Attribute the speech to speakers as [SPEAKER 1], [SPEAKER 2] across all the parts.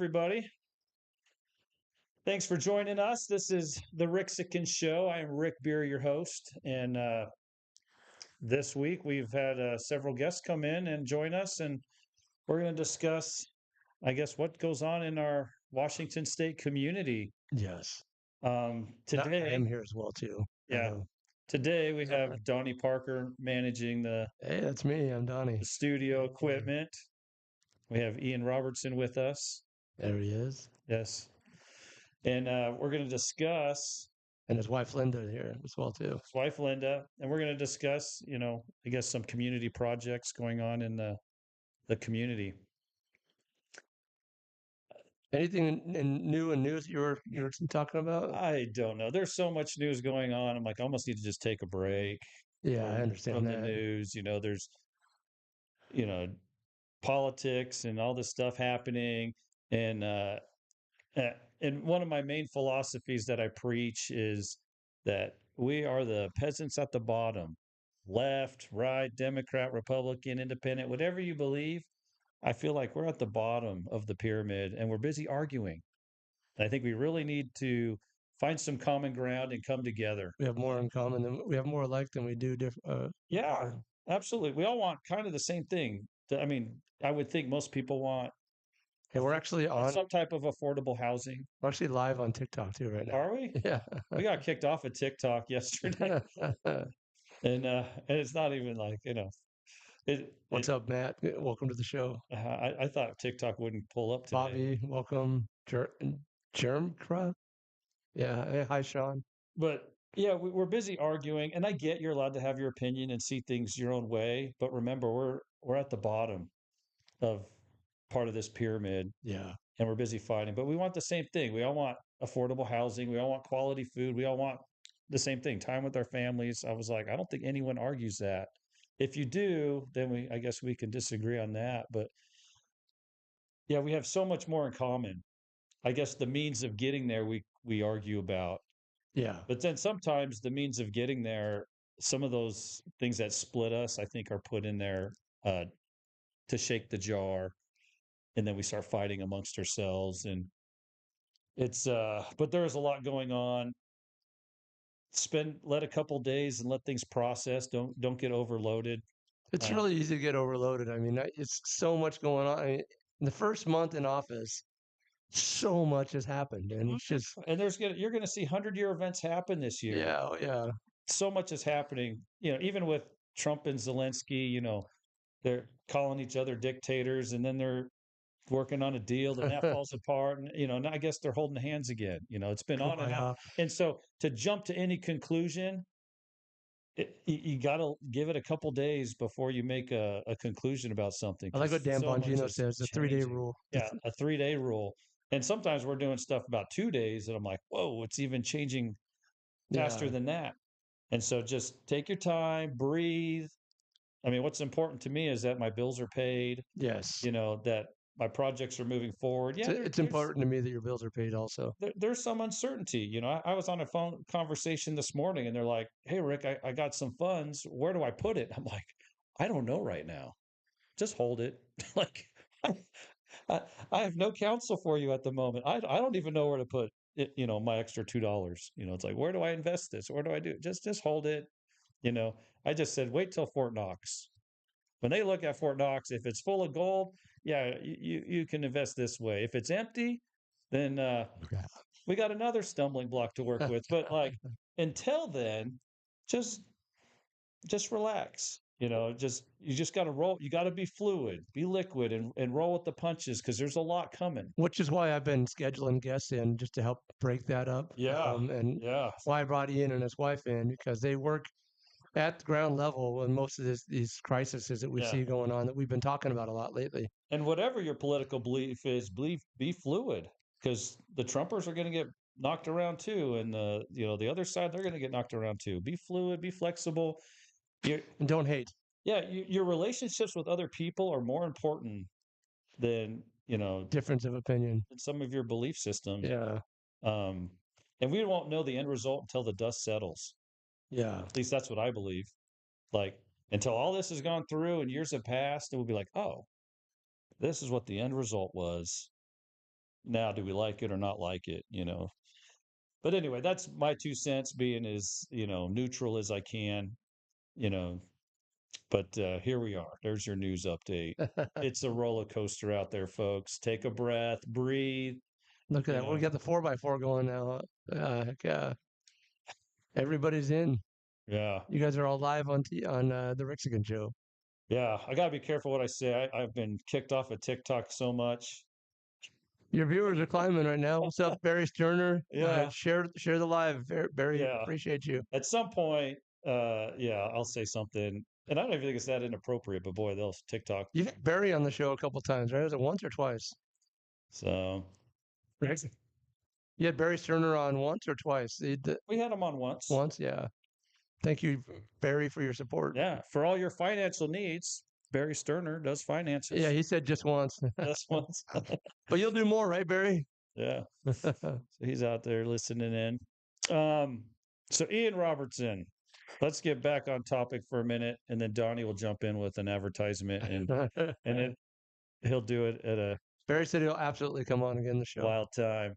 [SPEAKER 1] everybody. Thanks for joining us. This is the Rixican Show. I am Rick Beer, your host. And this week we've had several guests come in and join us, and we're going to discuss, I guess, what goes on in our Washington State community.
[SPEAKER 2] Yes. I
[SPEAKER 1] Today,
[SPEAKER 2] am here as well too.
[SPEAKER 1] yeah, today we have Donnie Parker managing the
[SPEAKER 2] Hey, that's me. I'm Donnie.
[SPEAKER 1] studio equipment. We have Ian Robertson with us.
[SPEAKER 2] There he is.
[SPEAKER 1] Yes. And we're going to discuss
[SPEAKER 2] And his wife Linda here as well too.
[SPEAKER 1] his wife Linda, and we're going to discuss, I guess some community projects going on in the community.
[SPEAKER 2] Anything new and news you're talking about?
[SPEAKER 1] I don't know. There's so much news going on. I'm like, I almost need to just take a break.
[SPEAKER 2] Yeah, I understand
[SPEAKER 1] from
[SPEAKER 2] that.
[SPEAKER 1] the news. There's politics and all this stuff happening, and and one of my main philosophies that I preach is that we are the peasants at the bottom, left, right, Democrat, Republican, independent, whatever you believe. I feel like we're at the bottom of the pyramid and we're busy arguing. And I think we really need to find some common ground and come together.
[SPEAKER 2] We have more in common than we have more alike than we do different.
[SPEAKER 1] Yeah, absolutely. We all want kind of the same thing. I mean, I would think most people want
[SPEAKER 2] Hey, we're actually on.
[SPEAKER 1] some type of affordable housing.
[SPEAKER 2] We're actually live on TikTok too right now.
[SPEAKER 1] Are we?
[SPEAKER 2] Yeah.
[SPEAKER 1] We got kicked off of TikTok yesterday, and it's not even like
[SPEAKER 2] What's up, Matt? Welcome to the show.
[SPEAKER 1] I thought TikTok wouldn't pull up today.
[SPEAKER 2] Bobby, welcome. Germ Crab. Yeah. Hey, hi, Sean.
[SPEAKER 1] But yeah, we're busy arguing, and I get you're allowed to have your opinion and see things your own way. But remember, we're at the bottom of part of this pyramid.
[SPEAKER 2] Yeah.
[SPEAKER 1] And we're busy fighting. But we want the same thing. We all want affordable housing. We all want quality food. We all want the same thing, time with our families. I was like, I don't think anyone argues that. If you do, then I guess we can disagree on that. But yeah, we have so much more in common. I guess the means of getting there we argue about.
[SPEAKER 2] Yeah.
[SPEAKER 1] But then sometimes the means of getting there, some of those things that split us, I think, are put in there to shake the jar. And then we start fighting amongst ourselves. And it's but there's a lot going on. Let a couple days and let things process. Don't get overloaded.
[SPEAKER 2] It's really easy to get overloaded. I mean, it's so much going on. I mean, in the first month in office, so much has happened, and it's just
[SPEAKER 1] and you're gonna see 100-year events happen this year.
[SPEAKER 2] Yeah, yeah.
[SPEAKER 1] So much is happening. Even with Trump and Zelensky, they're calling each other dictators, and then they're working on a deal that falls apart, and and I guess they're holding hands again. It's been on and on. And so to jump to any conclusion, you got to give it a couple days before you make a conclusion about something.
[SPEAKER 2] I like what Dan Bongino says, the 3-day rule.
[SPEAKER 1] Yeah, a 3-day rule. And sometimes we're doing stuff about 2 days, and I'm like, whoa, it's even changing faster than that. And so just take your time, breathe. I mean, what's important to me is that my bills are paid.
[SPEAKER 2] Yes.
[SPEAKER 1] That my projects are moving forward. Yeah,
[SPEAKER 2] it's important to me that your bills are paid also.
[SPEAKER 1] There's some uncertainty. I was on a phone conversation this morning, and they're like, hey, Rick, I got some funds. Where do I put it? I'm like, I don't know right now. Just hold it. Like, I have no counsel for you at the moment. I don't even know where to put it, my extra $2. It's like, where do I invest this? Where do I do it? Just hold it. I just said, wait till Fort Knox. When they look at Fort Knox, if it's full of gold, yeah, you can invest this way. If it's empty, then we got another stumbling block to work with. But like until then, just relax. You just got to roll. You got to be fluid, be liquid, and roll with the punches because there's a lot coming.
[SPEAKER 2] Which is why I've been scheduling guests in just to help break that up.
[SPEAKER 1] Yeah,
[SPEAKER 2] why I brought Ian and his wife in, because they work at the ground level in most of these crises that we see going on that we've been talking about a lot lately.
[SPEAKER 1] And whatever your political belief is, be fluid, because the Trumpers are going to get knocked around too, and the other side, they're going to get knocked around too. Be fluid, be flexible.
[SPEAKER 2] And don't hate.
[SPEAKER 1] Yeah, your relationships with other people are more important than
[SPEAKER 2] difference of opinion
[SPEAKER 1] in some of your belief systems.
[SPEAKER 2] Yeah.
[SPEAKER 1] And we won't know the end result until the dust settles.
[SPEAKER 2] Yeah.
[SPEAKER 1] At least that's what I believe. Like until all this has gone through and years have passed, and we'll be like, oh, this is what the end result was. now do we like it or not like it, But anyway, that's my 2 cents, being as, neutral as I can, you know. But here we are. There's your news update. It's a roller coaster out there, folks. Take a breath, breathe,
[SPEAKER 2] Look at
[SPEAKER 1] you
[SPEAKER 2] that. We
[SPEAKER 1] know.
[SPEAKER 2] got the 4x4 going now. Heck, everybody's in.
[SPEAKER 1] Yeah.
[SPEAKER 2] You guys are all live on the Rixigan show.
[SPEAKER 1] Yeah. I gotta be careful what I say. I've been kicked off of TikTok so much.
[SPEAKER 2] Your viewers are climbing right now. What's up, Barry Sterner?
[SPEAKER 1] Yeah.
[SPEAKER 2] Share the live, Barry.
[SPEAKER 1] Yeah.
[SPEAKER 2] Appreciate you.
[SPEAKER 1] At some point, yeah, I'll say something. And I don't even think it's that inappropriate, but boy, they'll TikTok.
[SPEAKER 2] You've had Barry on the show a couple times, right? Was it once or twice?
[SPEAKER 1] So
[SPEAKER 2] Right. You had Barry Sterner on once or twice?
[SPEAKER 1] we had them on once.
[SPEAKER 2] Once, yeah. Thank you, Barry, for your support.
[SPEAKER 1] Yeah. For all your financial needs, Barry Sterner does finances.
[SPEAKER 2] Yeah, he said just once.
[SPEAKER 1] Just once.
[SPEAKER 2] But you'll do more, right, Barry?
[SPEAKER 1] Yeah. So he's out there listening in. So Ian Robertson, let's get back on topic for a minute, and then Donnie will jump in with an advertisement, and he'll do it at a
[SPEAKER 2] Barry said he'll absolutely come on again the show.
[SPEAKER 1] wild time.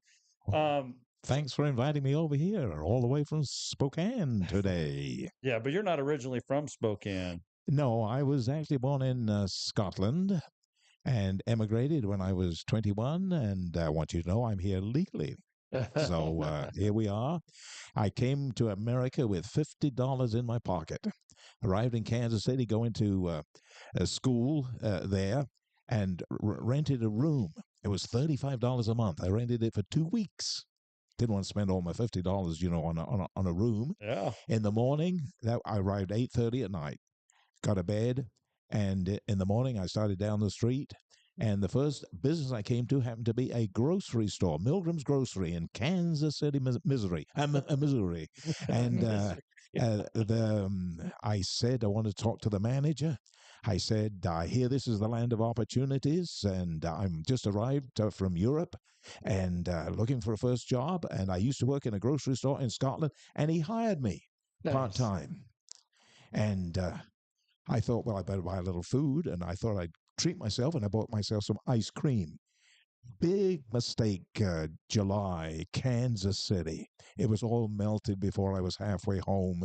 [SPEAKER 3] Thanks for inviting me over here, all the way from Spokane today.
[SPEAKER 1] Yeah, but you're not originally from Spokane.
[SPEAKER 3] No, I was actually born in Scotland and emigrated when I was 21. And I want you to know I'm here legally. So here we are. I came to America with $50 in my pocket. Arrived in Kansas City, going to a school there, and rented a room. It was $35 a month. I rented it for 2 weeks. Didn't want to spend all my $50, on a room.
[SPEAKER 1] Yeah.
[SPEAKER 3] In the morning, I arrived 8:30 at night. Got a bed, and in the morning I started down the street. And the first business I came to happened to be a grocery store, Milgram's Grocery in Kansas City, Missouri. Missouri. And I said I wanted to talk to the manager. I said, I hear this is the land of opportunities, and I'm just arrived from Europe and looking for a first job. And I used to work in a grocery store in Scotland, and he hired me part-time. And I thought, well, I better buy a little food, and I thought I'd treat myself, and I bought myself some ice cream. Big mistake, July, Kansas City. It was all melted before I was halfway home,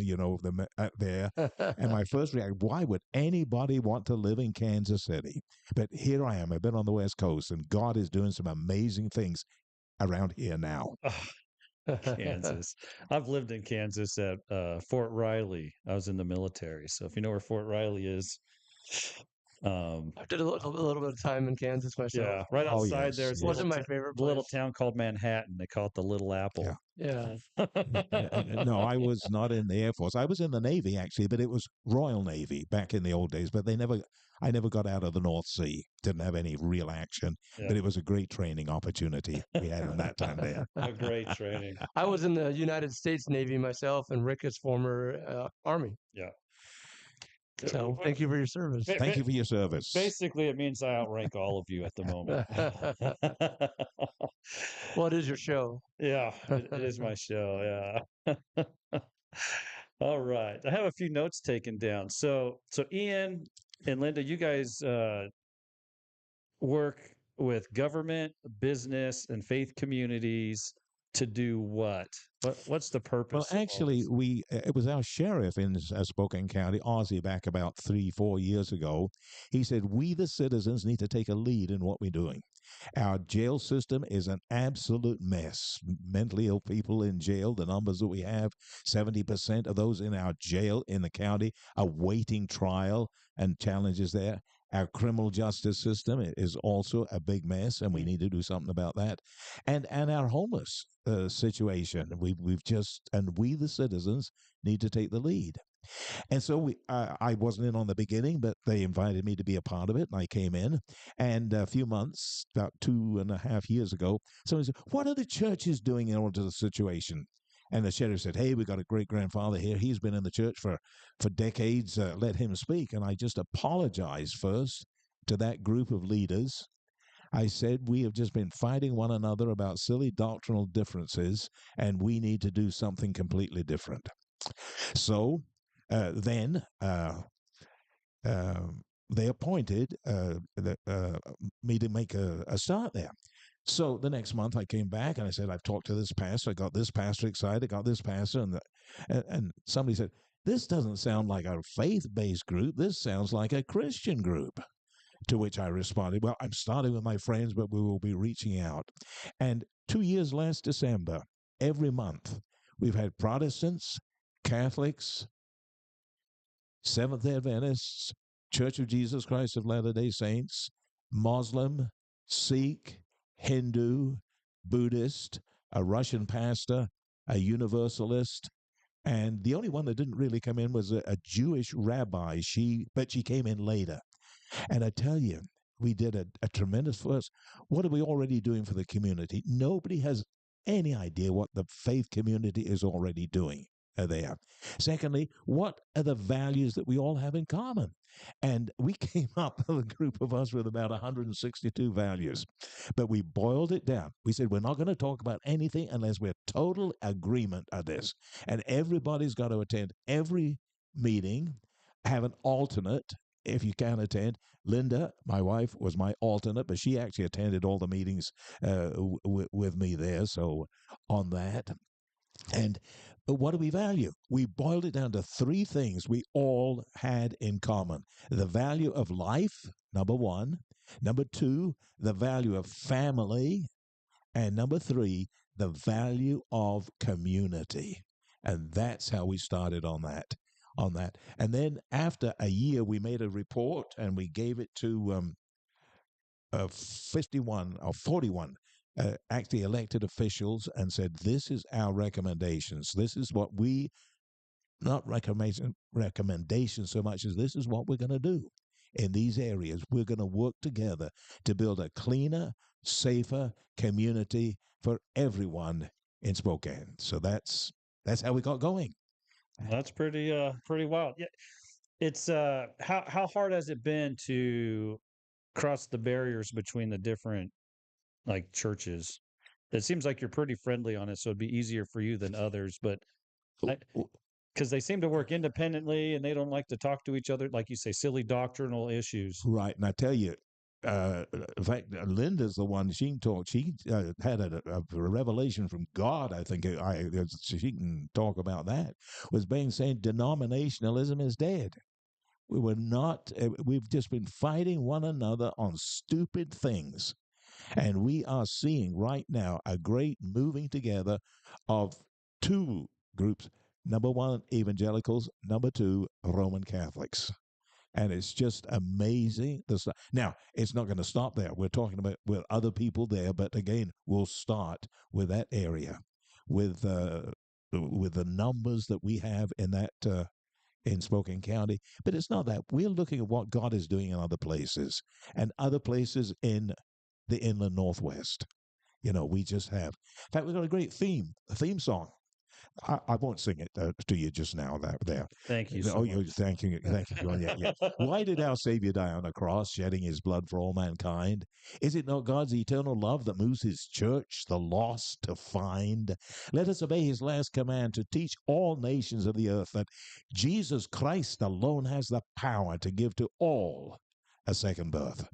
[SPEAKER 3] there. And my first reaction, why would anybody want to live in Kansas City? But here I am. I've been on the West Coast, and God is doing some amazing things around here now.
[SPEAKER 1] Kansas. I've lived in Kansas at Fort Riley. I was in the military. So if you know where Fort Riley is,
[SPEAKER 2] I did a little bit of time in Kansas myself.
[SPEAKER 1] Yeah, right outside there's
[SPEAKER 2] wasn't my favorite
[SPEAKER 1] little town called Manhattan. They call it the Little Apple.
[SPEAKER 2] Yeah.
[SPEAKER 3] No, I was not in the Air Force. I was in the Navy actually, but it was Royal Navy back in the old days. But I never got out of the North Sea. Didn't have any real action, but it was a great training opportunity we had in that time there.
[SPEAKER 1] A great training.
[SPEAKER 2] I was in the United States Navy myself, and Rick is former Army.
[SPEAKER 1] Yeah.
[SPEAKER 2] So thank you for your service.
[SPEAKER 3] Thank you for your service.
[SPEAKER 1] Basically, it means I outrank all of you at the moment.
[SPEAKER 2] Well, it is your show.
[SPEAKER 1] Yeah, it is my show. Yeah. All right. I have a few notes taken down. So Ian and Linda, you guys work with government, business, and faith communities to do what? What's the purpose?
[SPEAKER 3] Well, actually, it was our sheriff in Spokane County, Ozzie, back about 3-4 years ago. He said, we, the citizens, need to take a lead in what we're doing. Our jail system is an absolute mess. Mentally ill people in jail, the numbers that we have, 70% of those in our jail in the county are waiting trial and challenges there. Our criminal justice system is also a big mess, and we need to do something about that. And our homeless situation, we, the citizens, need to take the lead. And so I wasn't in on the beginning, but they invited me to be a part of it, and I came in. And a few months, about 2.5 years ago, someone said, what are the churches doing in order to the situation? And the sheriff said, hey, we got a great-grandfather here. He's been in the church for decades. Let him speak. And I just apologized first to that group of leaders. I said, we have just been fighting one another about silly doctrinal differences, and we need to do something completely different. So then they appointed me to make a start there. So the next month I came back and I said, I've talked to this pastor. I got this pastor excited. I got this pastor. And somebody said, this doesn't sound like a faith-based group. This sounds like a Christian group. To which I responded, well, I'm starting with my friends, but we will be reaching out. And 2 years last December, every month, we've had Protestants, Catholics, Seventh-day Adventists, Church of Jesus Christ of Latter-day Saints, Muslim, Sikh, Hindu, Buddhist, a Russian pastor, a Universalist, and the only one that didn't really come in was a Jewish rabbi. But she came in later. And I tell you, we did a tremendous first. What are we already doing for the community? Nobody has any idea what the faith community is already doing there. Secondly, what are the values that we all have in common? And we came up, a group of us, with about 162 values. But we boiled it down. We said, we're not going to talk about anything unless we're total agreement on this. And everybody's got to attend every meeting, have an alternate if you can attend. Linda, my wife, was my alternate, but she actually attended all the meetings with me there. So on that. And what do we value? We boiled it down to three things we all had in common: the value of life, number one; number two, the value of family; and number three, the value of community. And that's how we started on that. And then after a year, we made a report and we gave it to 51 or 41 actually elected officials and said, this is our recommendations. This is what we, not recommendations so much as this is what we're going to do in these areas. We're going to work together to build a cleaner, safer community for everyone in Spokane. So that's how we got going.
[SPEAKER 1] That's pretty wild. Yeah. It's how hard has it been to cross the barriers between the different like churches? It seems like you're pretty friendly on it, so it'd be easier for you than others, but because they seem to work independently and they don't like to talk to each other, like you say, silly doctrinal issues.
[SPEAKER 3] Right. And I tell you, in fact, Linda's the one, she can talk. She had a revelation from God, I think. She can talk about that. Was being saying denominationalism is dead. We were not, we've just been fighting one another on stupid things. And we are seeing right now a great moving together of two groups. Number one, evangelicals. Number two, Roman Catholics. And it's just amazing. Now, it's not going to stop there. We're talking about with other people there, but again, we'll start with that area, with the numbers that we have in that in Spokane County. But it's not that. We're looking at what God is doing in other places and other places in the inland Northwest. We just have. In fact, we've got a theme song. I won't sing it to you just now. There.
[SPEAKER 1] Thank you so
[SPEAKER 3] Oh,
[SPEAKER 1] much.
[SPEAKER 3] thank you. Yeah. Why did our Savior die on the cross, shedding his blood for all mankind? Is it not God's eternal love that moves his church, the lost, to find? Let us obey his last command to teach all nations of the earth that Jesus Christ alone has the power to give to all a second birth.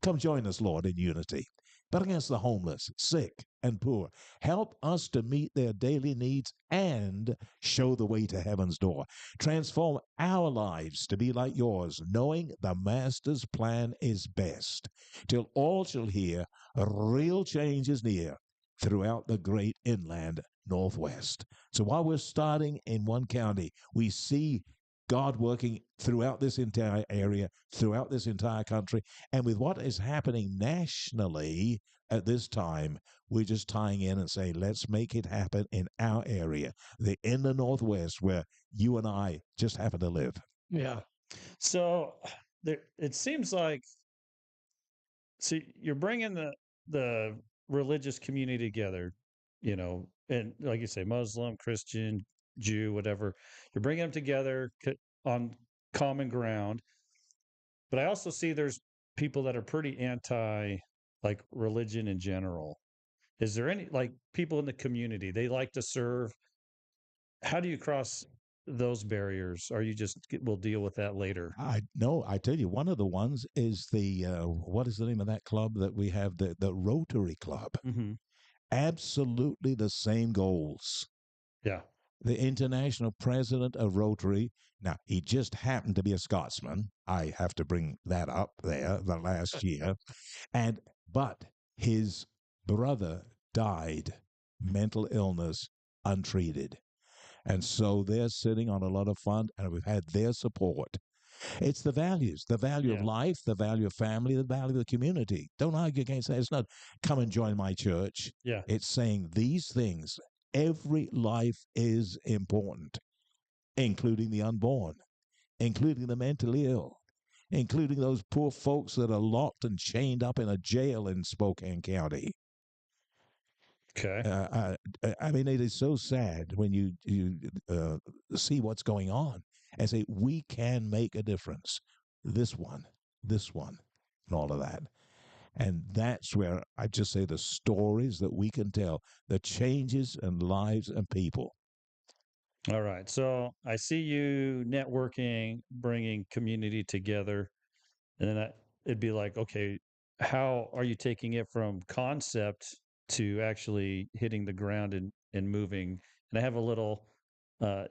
[SPEAKER 3] Come join us, Lord, in unity. But against the homeless, sick, and poor, help us to meet their daily needs and show the way to heaven's door. Transform our lives to be like yours, knowing the Master's plan is best, till all shall hear real change is near throughout the great inland Northwest. So while we're starting in one county, we see God working throughout this entire area, throughout this entire country. And with what is happening nationally at this time, we're just tying in and saying, let's make it happen in our area, in the Northwest, where you and I just happen to live.
[SPEAKER 2] Yeah.
[SPEAKER 1] So it seems like, so you're bringing the religious community together, and like you say, Muslim, Christian, Jew, whatever. You're bringing them together on common ground. But I also see there's people that are pretty anti like religion in general. Is there any like people in the community they like to serve? How do you cross those barriers? Or you just will deal with that later?
[SPEAKER 3] I know. I tell you, one of the ones is the what is the name of that club that we have? The Rotary Club.
[SPEAKER 1] Mm-hmm.
[SPEAKER 3] Absolutely the same goals.
[SPEAKER 1] Yeah.
[SPEAKER 3] The international president of Rotary. Now, he just happened to be a Scotsman. I have to bring that up there the last year. And but his brother died, mental illness, untreated. And so they're sitting on a lot of fund, and we've had their support. It's the values, the value of
[SPEAKER 1] Yeah.
[SPEAKER 3] life, the value of family, the value of the community. Don't argue against that. It's not come and join my church.
[SPEAKER 1] Yeah.
[SPEAKER 3] It's saying these things. Every life is important, including the unborn, including the mentally ill, including those poor folks that are locked and chained up in a jail in Spokane County.
[SPEAKER 1] Okay.
[SPEAKER 3] I mean, it is so sad when you see what's going on and say we can make a difference. This one, and all of that, and that's where I just say the stories that we can tell, the changes in lives and people.
[SPEAKER 1] All right. So I see you networking, bringing community together, and then it'd be like, okay, how are you taking it from concept to actually hitting the ground and moving? And I have a little,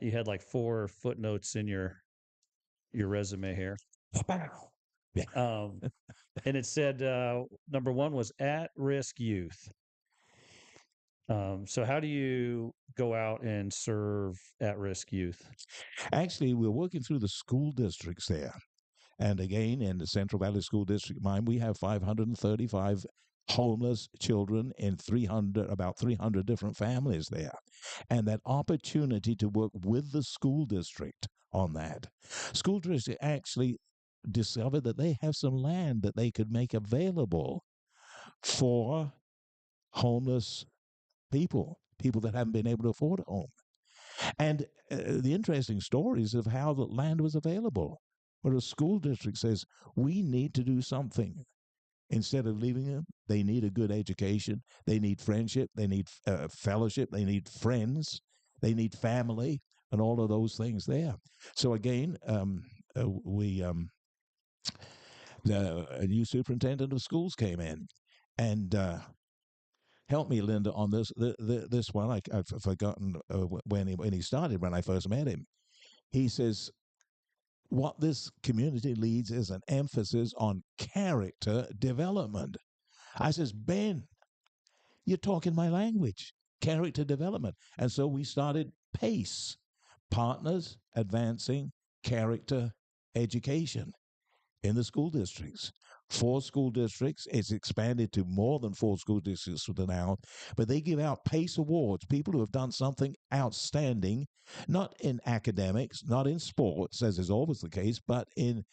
[SPEAKER 1] you had like 4 footnotes in your resume here.
[SPEAKER 3] Yeah.
[SPEAKER 1] And it said number one was at risk youth. So how do you go out and serve at risk youth?
[SPEAKER 3] Actually, we're working through the school districts there. And again, in the Central Valley School District mine, we have 535 homeless children in about 300 different families there. And that opportunity to work with the school district on that. School district actually discovered that they have some land that they could make available for homeless people that haven't been able to afford a home. And the interesting stories of how the land was available, where a school district says, we need to do something. Instead of leaving them, they need a good education. They need friendship. They need fellowship. They need friends. They need family and all of those things there. So again, the a new superintendent of schools came in and help me, Linda, on this one. I've forgotten when he started, when I first met him. He says, what this community needs is an emphasis on character development. I says, Ben, you're talking my language, character development. And so we started PACE, Partners Advancing Character Education, in the school districts. 4 school districts. It's expanded to more than 4 school districts now, but they give out PACE awards, people who have done something outstanding, not in academics, not in sports, as is always the case, but in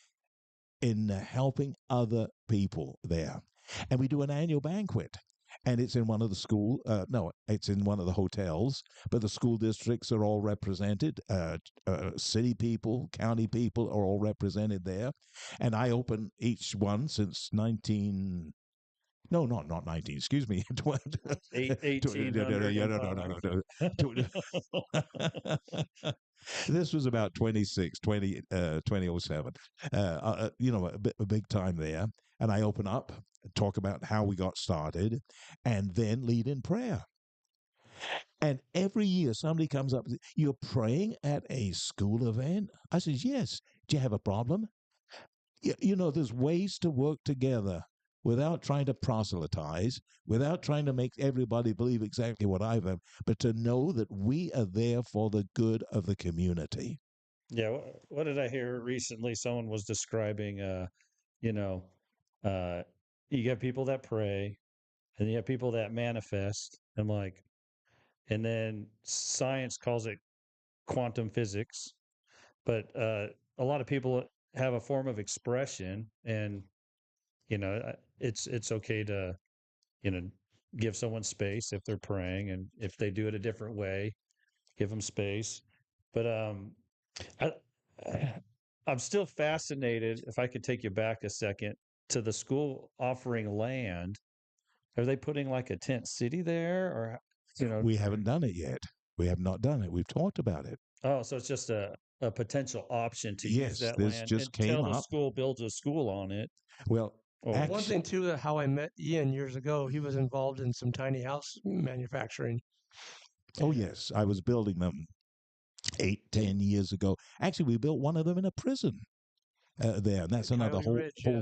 [SPEAKER 3] helping other people there. And we do an annual banquet. And it's in one of the no, it's in one of the hotels, but the school districts are all represented. City people, county people are all represented there. And I open each one since 19, no, not 19, excuse me.
[SPEAKER 1] 1800 and
[SPEAKER 3] This was about 2007. A big time there. And I open up, talk about how we got started, and then lead in prayer. And every year somebody comes up, you're praying at a school event? I says, yes. Do you have a problem? There's ways to work together without trying to proselytize, without trying to make everybody believe exactly what I've done, but to know that we are there for the good of the community.
[SPEAKER 1] Yeah, what did I hear recently? Someone was describing, you know, uh, you get people that pray, and you have people that manifest. I'm like, and then science calls it quantum physics, but a lot of people have a form of expression, and it's okay to you know give someone space if they're praying, and if they do it a different way, give them space. But I, I'm still fascinated. If I could take you back a second to the school offering land, are they putting like a tent city there, or you know?
[SPEAKER 3] We haven't done it yet. We have not done it. We've talked about it.
[SPEAKER 1] Oh, so it's just a potential option to use
[SPEAKER 3] Yes,
[SPEAKER 1] that
[SPEAKER 3] this
[SPEAKER 1] land
[SPEAKER 3] just came
[SPEAKER 1] until the
[SPEAKER 3] up.
[SPEAKER 1] school builds a school on it.
[SPEAKER 3] Well,
[SPEAKER 1] Or
[SPEAKER 2] One
[SPEAKER 3] actually,
[SPEAKER 2] thing too, how I met Ian years ago, he was involved in some tiny house manufacturing.
[SPEAKER 3] oh yes, I was building them 8, 10 years ago. Actually, we built one of them in a prison there, and that's another
[SPEAKER 2] Coyote
[SPEAKER 3] whole
[SPEAKER 2] Ridge,
[SPEAKER 3] whole
[SPEAKER 2] yeah.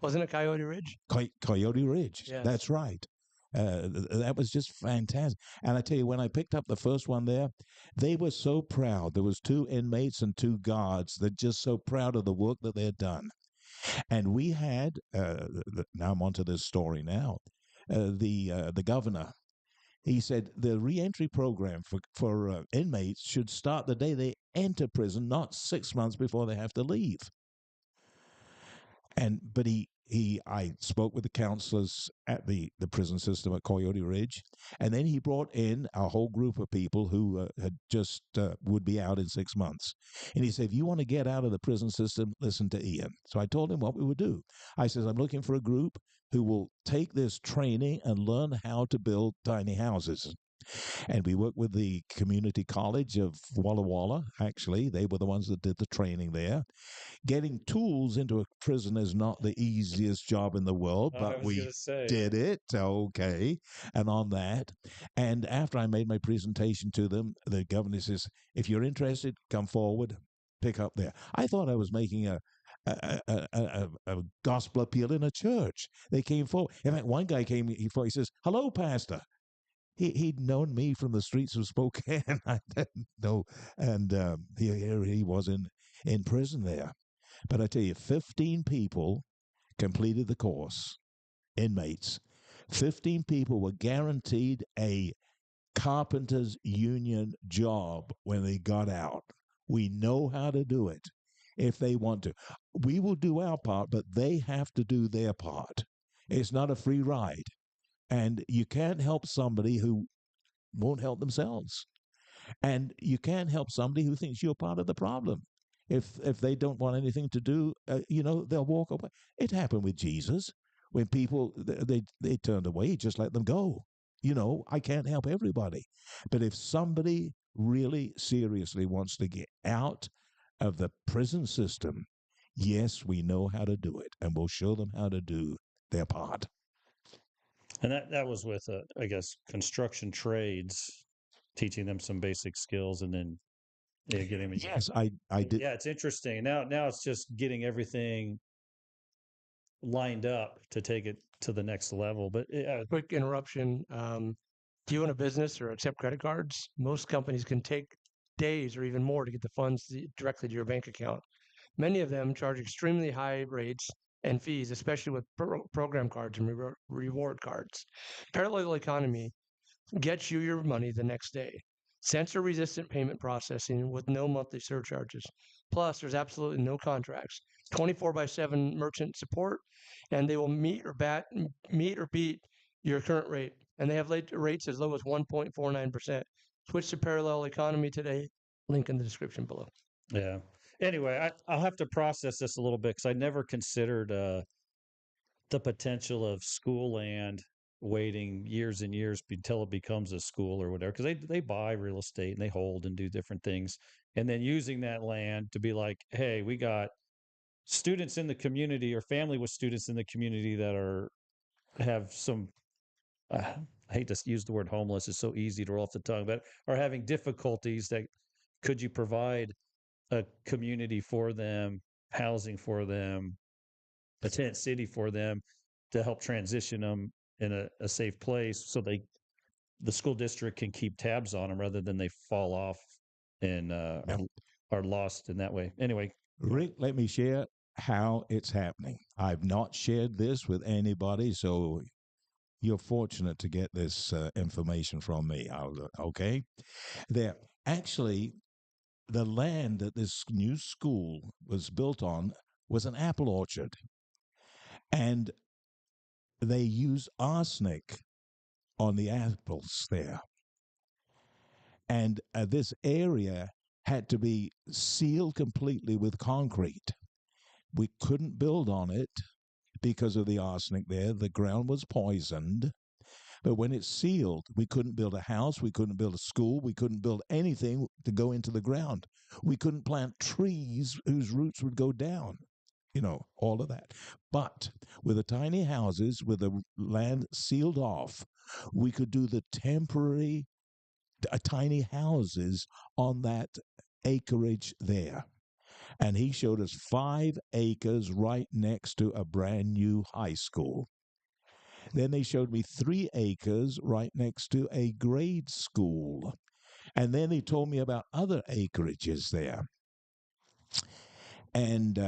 [SPEAKER 2] Wasn't it Coyote Ridge?
[SPEAKER 3] Coyote Ridge.
[SPEAKER 2] Yes.
[SPEAKER 3] That's right. That was just fantastic. And I tell you, when I picked up the first one there, they were so proud. There was 2 inmates and 2 guards. They're just so proud of the work that they had done. And we had, now I'm onto this story now, the governor. He said the reentry program for inmates should start the day they enter prison, not 6 months before they have to leave. But I spoke with the counselors at the prison system at Coyote Ridge, and then he brought in a whole group of people who had just would be out in 6 months. And he said, if you want to get out of the prison system, listen to Ian. So I told him what we would do. I said, I'm looking for a group who will take this training and learn how to build tiny houses. And we worked with the community college of Walla Walla. Actually, they were the ones that did the training there. Getting tools into a prison is not the easiest job in the world,
[SPEAKER 1] I
[SPEAKER 3] but
[SPEAKER 1] was
[SPEAKER 3] we
[SPEAKER 1] going to say,
[SPEAKER 3] did it. Okay. And on that, and after I made my presentation to them, the governor says, if you're interested, come forward, pick up there. I thought I was making a gospel appeal in a church. They came forward. In fact, one guy came, he says, hello, Pastor. He'd known me from the streets of Spokane. I didn't know. And here he was in prison there. But I tell you, 15 people completed the course, inmates. 15 people were guaranteed a carpenters union job when they got out. We know how to do it if they want to. We will do our part, but they have to do their part. It's not a free ride. And you can't help somebody who won't help themselves. And you can't help somebody who thinks you're part of the problem. If they don't want anything to do, they'll walk away. It happened with Jesus when people they turned away, he just let them go. I can't help everybody, but if somebody really seriously wants to get out of the prison system, yes, we know how to do it, and we'll show them how to do their part.
[SPEAKER 1] and that was with, I guess, construction trades, teaching them some basic skills, and then getting them.
[SPEAKER 3] Yes, I did.
[SPEAKER 1] Yeah, it's interesting. Now it's just getting everything lined up to take it to the next level. But
[SPEAKER 2] Quick interruption. Do you own a business or accept credit cards? Most companies can take days or even more to get the funds directly to your bank account. Many of them charge extremely high rates and fees, especially with program cards and reward cards. Parallel economy gets you your money the next day. Censor resistant payment processing with no monthly surcharges. Plus, there's absolutely no contracts. 24/7 merchant support, and they will meet or beat your current rate. And they have rates as low as 1.49%. Switch to Parallel Economy today. Link in the description below.
[SPEAKER 1] yeah. Anyway, I'll have to process this a little bit because I never considered the potential of school land waiting years and years until it becomes a school or whatever, because they buy real estate and they hold and do different things, and then using that land to be like, hey, we got students in the community or family with students in the community that have some I hate to use the word homeless, it's so easy to roll off the tongue, but are having difficulties. That could you provide a community for them, housing for them, a tent city for them, to help transition them in a safe place, so the school district can keep tabs on them rather than they fall off and
[SPEAKER 3] Now,
[SPEAKER 1] are lost in that way. Anyway,
[SPEAKER 3] Rick, let me share how it's happening. I've not shared this with anybody, so you're fortunate to get this information from me. Okay? There, actually, the land that this new school was built on was an apple orchard, and they use arsenic on the apples there. And this area had to be sealed completely with concrete. We couldn't build on it because of the arsenic there. The ground was poisoned. But when it's sealed, we couldn't build a house, we couldn't build a school, we couldn't build anything to go into the ground. We couldn't plant trees whose roots would go down, all of that. But with the tiny houses, with the land sealed off, we could do the temporary tiny houses on that acreage there. And he showed us 5 acres right next to a brand new high school. Then they showed me 3 acres right next to a grade school. And then he told me about other acreages there. And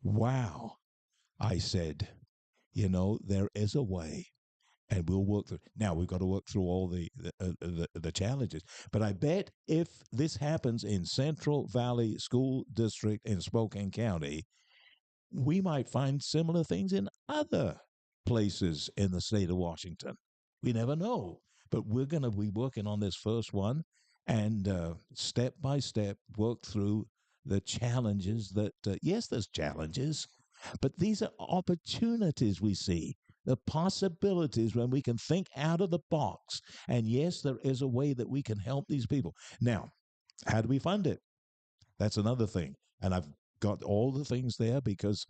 [SPEAKER 3] wow, I said, there is a way. And we'll work through. Now we've got to work through all the challenges. But I bet if this happens in Central Valley School District in Spokane County, we might find similar things in other places in the state of Washington. We never know. But we're going to be working on this first one and step by step work through the challenges that, yes, there's challenges, but these are opportunities we see, the possibilities when we can think out of the box. And yes, there is a way that we can help these people. Now, how do we fund it? That's another thing. And I've got all the things there because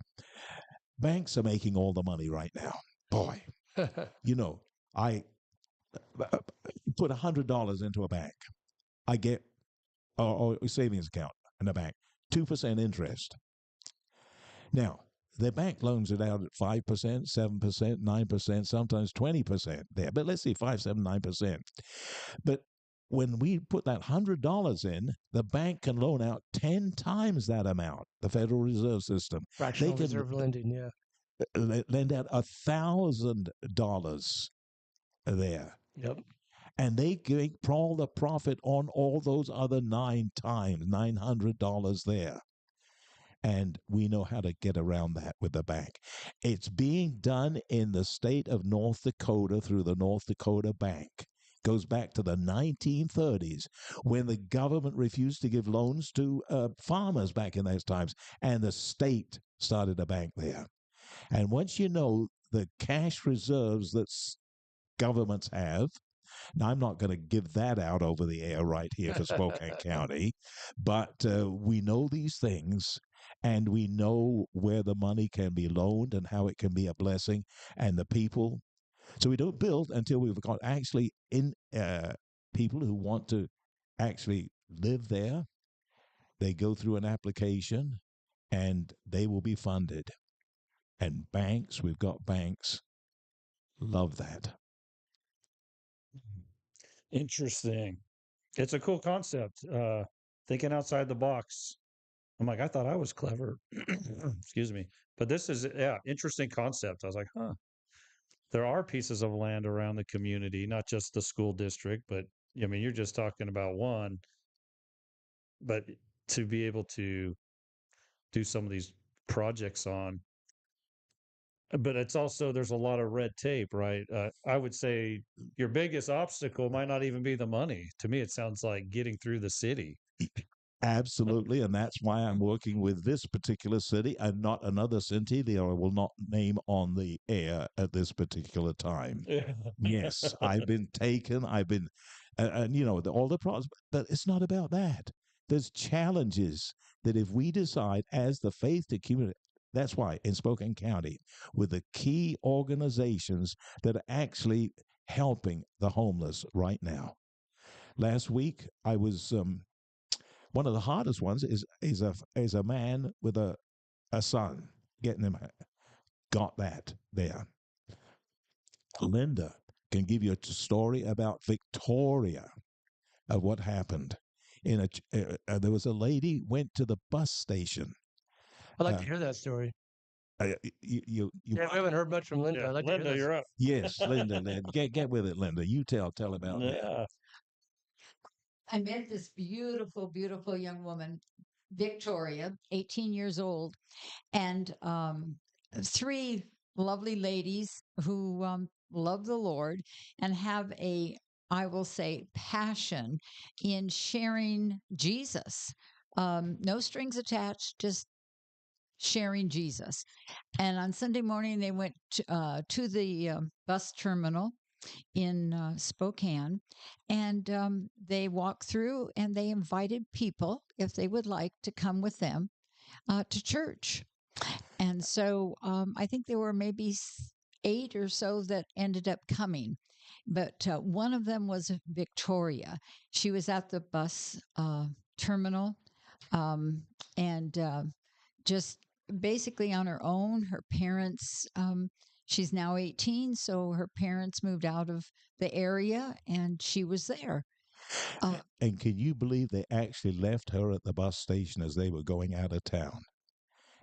[SPEAKER 3] banks are making all the money right now. Boy, I put $100 into a bank. I get, or a savings account in a bank, 2% interest. Now, the bank loans it out at 5%, 7%, 9%, sometimes 20% there. But let's see, 5, 7, 9%. But when we put that $100 in, the bank can loan out 10 times that amount, the Federal Reserve System.
[SPEAKER 2] Fractional reserve lending, yeah.
[SPEAKER 3] Lend out $1,000 there.
[SPEAKER 2] Yep.
[SPEAKER 3] And they make all the profit on all those other 9 times, $900 there. And we know how to get around that with the bank. It's being done in the state of North Dakota through the North Dakota Bank. Goes back to the 1930s when the government refused to give loans to farmers back in those times. And the state started a bank there. And once you know the cash reserves that governments have, now, I'm not going to give that out over the air right here for Spokane County, but we know these things and we know where the money can be loaned and how it can be a blessing and the people. So we don't build until we've got actually people who want to actually live there. They go through an application and they will be funded. And banks, we've got banks, love that.
[SPEAKER 1] Interesting. It's a cool concept. Thinking outside the box. I'm like, I thought I was clever. Excuse me. But this is, interesting concept. I was like, huh. There are pieces of land around the community, not just the school district, but I mean, you're just talking about one, but to be able to do some of these projects on, but it's also, there's a lot of red tape, right? I would say your biggest obstacle might not even be the money. To me, it sounds like getting through the city.
[SPEAKER 3] Absolutely. And that's why I'm working with this particular city and not another city that I will not name on the air at this particular time. Yes, I've been taken. I've been, and all the problems, but it's not about that. There's challenges that if we decide as the faith to community, that's why in Spokane County, with the key organizations that are actually helping the homeless right now. Last week, I was one of the hardest ones is a man with a son getting him got that there. Linda can give you a story about Victoria of what happened. There was a lady went to the bus station.
[SPEAKER 2] I'd like to hear that story.
[SPEAKER 3] You
[SPEAKER 2] Yeah, we haven't heard much from Linda.
[SPEAKER 1] Yeah,
[SPEAKER 2] I'd like
[SPEAKER 1] Linda,
[SPEAKER 2] to hear
[SPEAKER 1] you're up.
[SPEAKER 3] Yes, Linda. Get with it, Linda. You tell about that.
[SPEAKER 1] Yeah.
[SPEAKER 4] I met this beautiful, beautiful young woman, Victoria, 18 years old, and 3 lovely ladies who love the Lord and have I will say, passion in sharing Jesus. No strings attached, just sharing Jesus. And on Sunday morning, they went to the bus terminal in Spokane, and they walked through and they invited people, if they would like, to come with them to church. And so I think there were maybe 8 or so that ended up coming. But one of them was Victoria. She was at the bus terminal, um, and just basically on her own. Her parents, she's now 18, so her parents moved out of the area and she was there.
[SPEAKER 3] And can you believe they actually left her at the bus station as they were going out of town?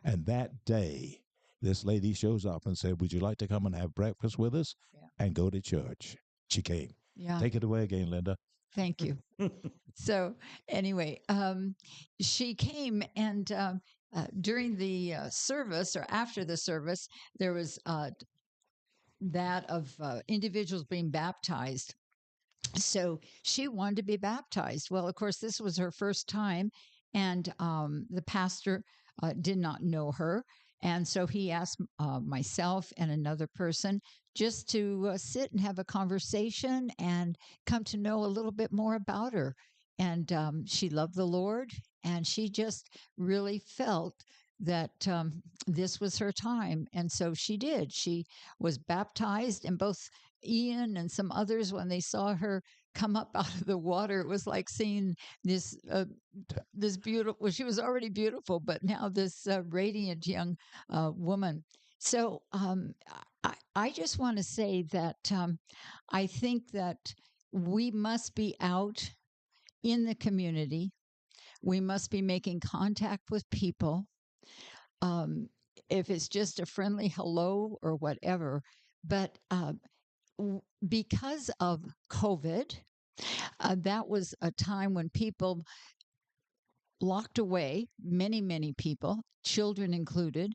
[SPEAKER 3] And that day, this lady shows up and said, "Would you like to come and have breakfast with us and go to church?" She came.
[SPEAKER 4] Yeah.
[SPEAKER 3] Take it away again, Linda.
[SPEAKER 4] Thank you. So anyway, she came, and during the service or after the service, there was that of individuals being baptized. So she wanted to be baptized. Well, of course, this was her first time, and the pastor did not know her. And so he asked myself and another person just to sit and have a conversation and come to know a little bit more about her. And she loved the Lord, and she just really felt that this was her time. And so she did. She was baptized, and both Ian and some others, when they saw her come up out of the water, it was like seeing this beautiful. Well, she was already beautiful, but now this radiant young woman. So I just want to say that I think that we must be out in the community. We must be making contact with people. Um, if it's just a friendly hello or whatever, but because of COVID, that was a time when people locked away, many people, children included.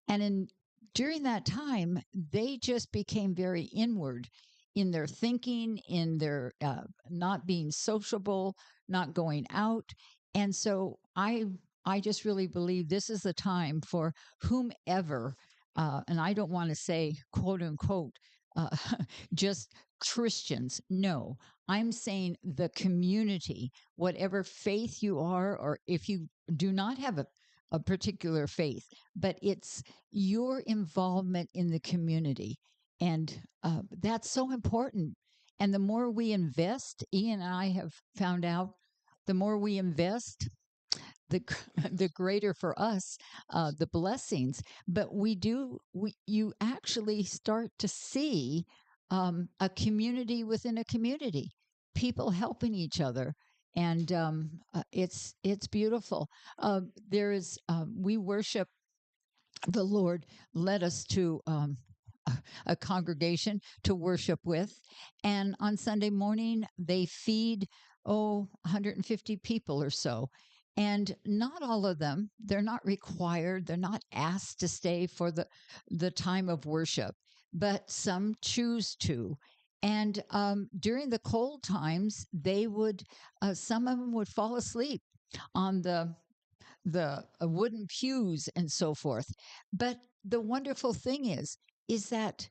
[SPEAKER 4] And during that time, they just became very inward in their thinking, in their not being sociable, not going out. And so I just really believe this is the time for whomever, and I don't want to say quote unquote, uh, just Christians. No, I'm saying the community, whatever faith you are, or if you do not have a particular faith, but it's your involvement in the community. And that's so important. And the more we invest, Ian and I have found out, the more we invest, the the greater for us the blessings. But you actually start to see a community within a community, people helping each other, and it's beautiful. There is we worship the Lord led us to a congregation to worship with. And on Sunday morning, they feed, 150 people or so. And not all of them, they're not required, they're not asked to stay for the time of worship, but some choose to. And during the cold times, they would, some of them would fall asleep on the wooden pews and so forth. But the wonderful thing is that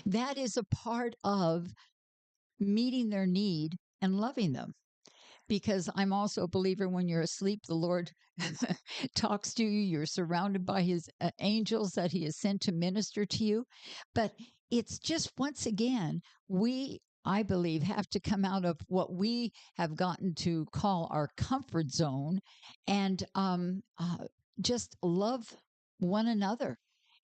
[SPEAKER 4] that is a part of meeting their need and loving them. Because I'm also a believer, when you're asleep, the Lord talks to you. You're surrounded by his angels that he has sent to minister to you. But it's just, once again, I believe, have to come out of what we have gotten to call our comfort zone, and just love one another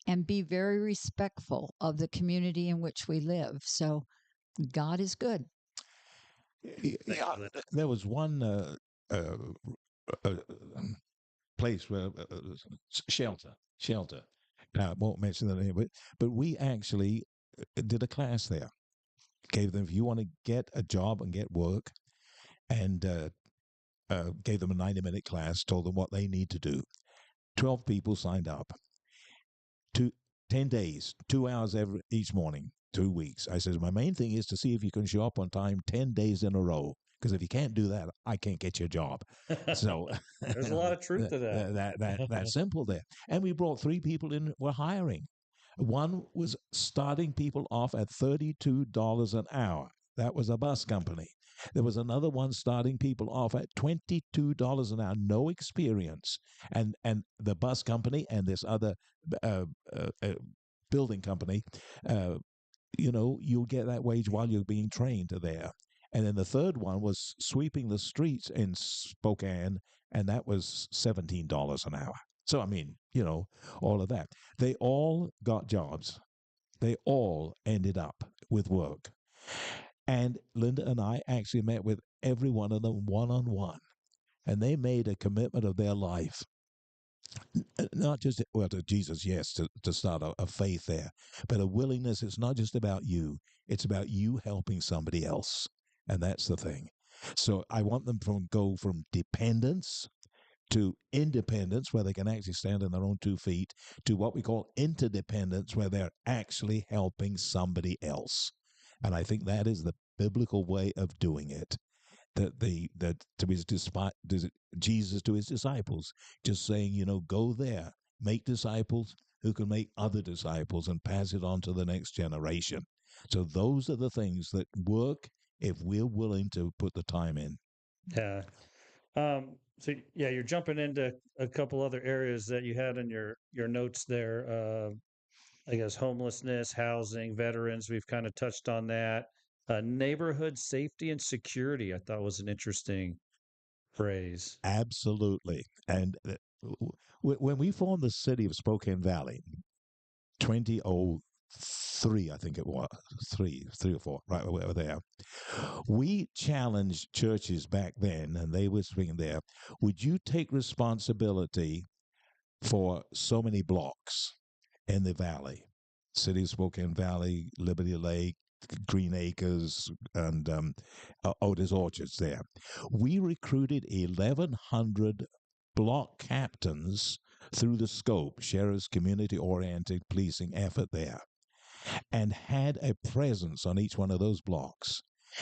[SPEAKER 4] and be very respectful of the community in which we live. So God is good.
[SPEAKER 3] Yeah, there was one uh, place where shelter. I won't mention the name of it, but we actually did a class there. Gave them, if you want to get a job and get work, and gave them a 90-minute class, told them what they need to do. 12 people signed up. 10 days, 2 hours each morning. 2 weeks. I said, my main thing is to see if you can show up on time 10 days in a row. Because if you can't do that, I can't get you a job. So
[SPEAKER 1] There's a lot of truth to that.
[SPEAKER 3] that's simple there. And we brought 3 people in. We're hiring. One was starting people off at $32 an hour. That was a bus company. There was another one starting people off at $22 an hour, no experience. And the bus company and this other uh, building company, uh, you'll get that wage while you're being trained there. And then the third one was sweeping the streets in Spokane, and that was $17 an hour. So, I mean, all of that. They all got jobs. They all ended up with work. And Linda and I actually met with every one of them one on one. And they made a commitment of their life, not just, well, to Jesus, yes, to start a faith there, but a willingness. It's not just about you, it's about you helping somebody else. And that's the thing. So I want them to go from dependence to independence, where they can actually stand on their own 2 feet, to what we call interdependence, where they're actually helping somebody else. And I think that is the biblical way of doing it. That to Jesus to his disciples, just saying, go there, make disciples who can make other disciples and pass it on to the next generation. So those are the things that work if we're willing to put the time in.
[SPEAKER 1] Yeah. So yeah, you're jumping into a couple other areas that you had in your notes there. I guess homelessness, housing, veterans. We've kind of touched on that. Neighborhood safety and security, I thought was an interesting phrase.
[SPEAKER 3] Absolutely. And when we formed the city of Spokane Valley, 2003, I think it was, three or four, right over there. We challenged churches back then, and they were speaking there, would you take responsibility for so many blocks in the valley? City of Spokane Valley, Liberty Lake, Green Acres, and Otis Orchards there. We recruited 1,100 block captains through the scope, Sheriff's community oriented policing effort there, and had a presence on each one of those blocks.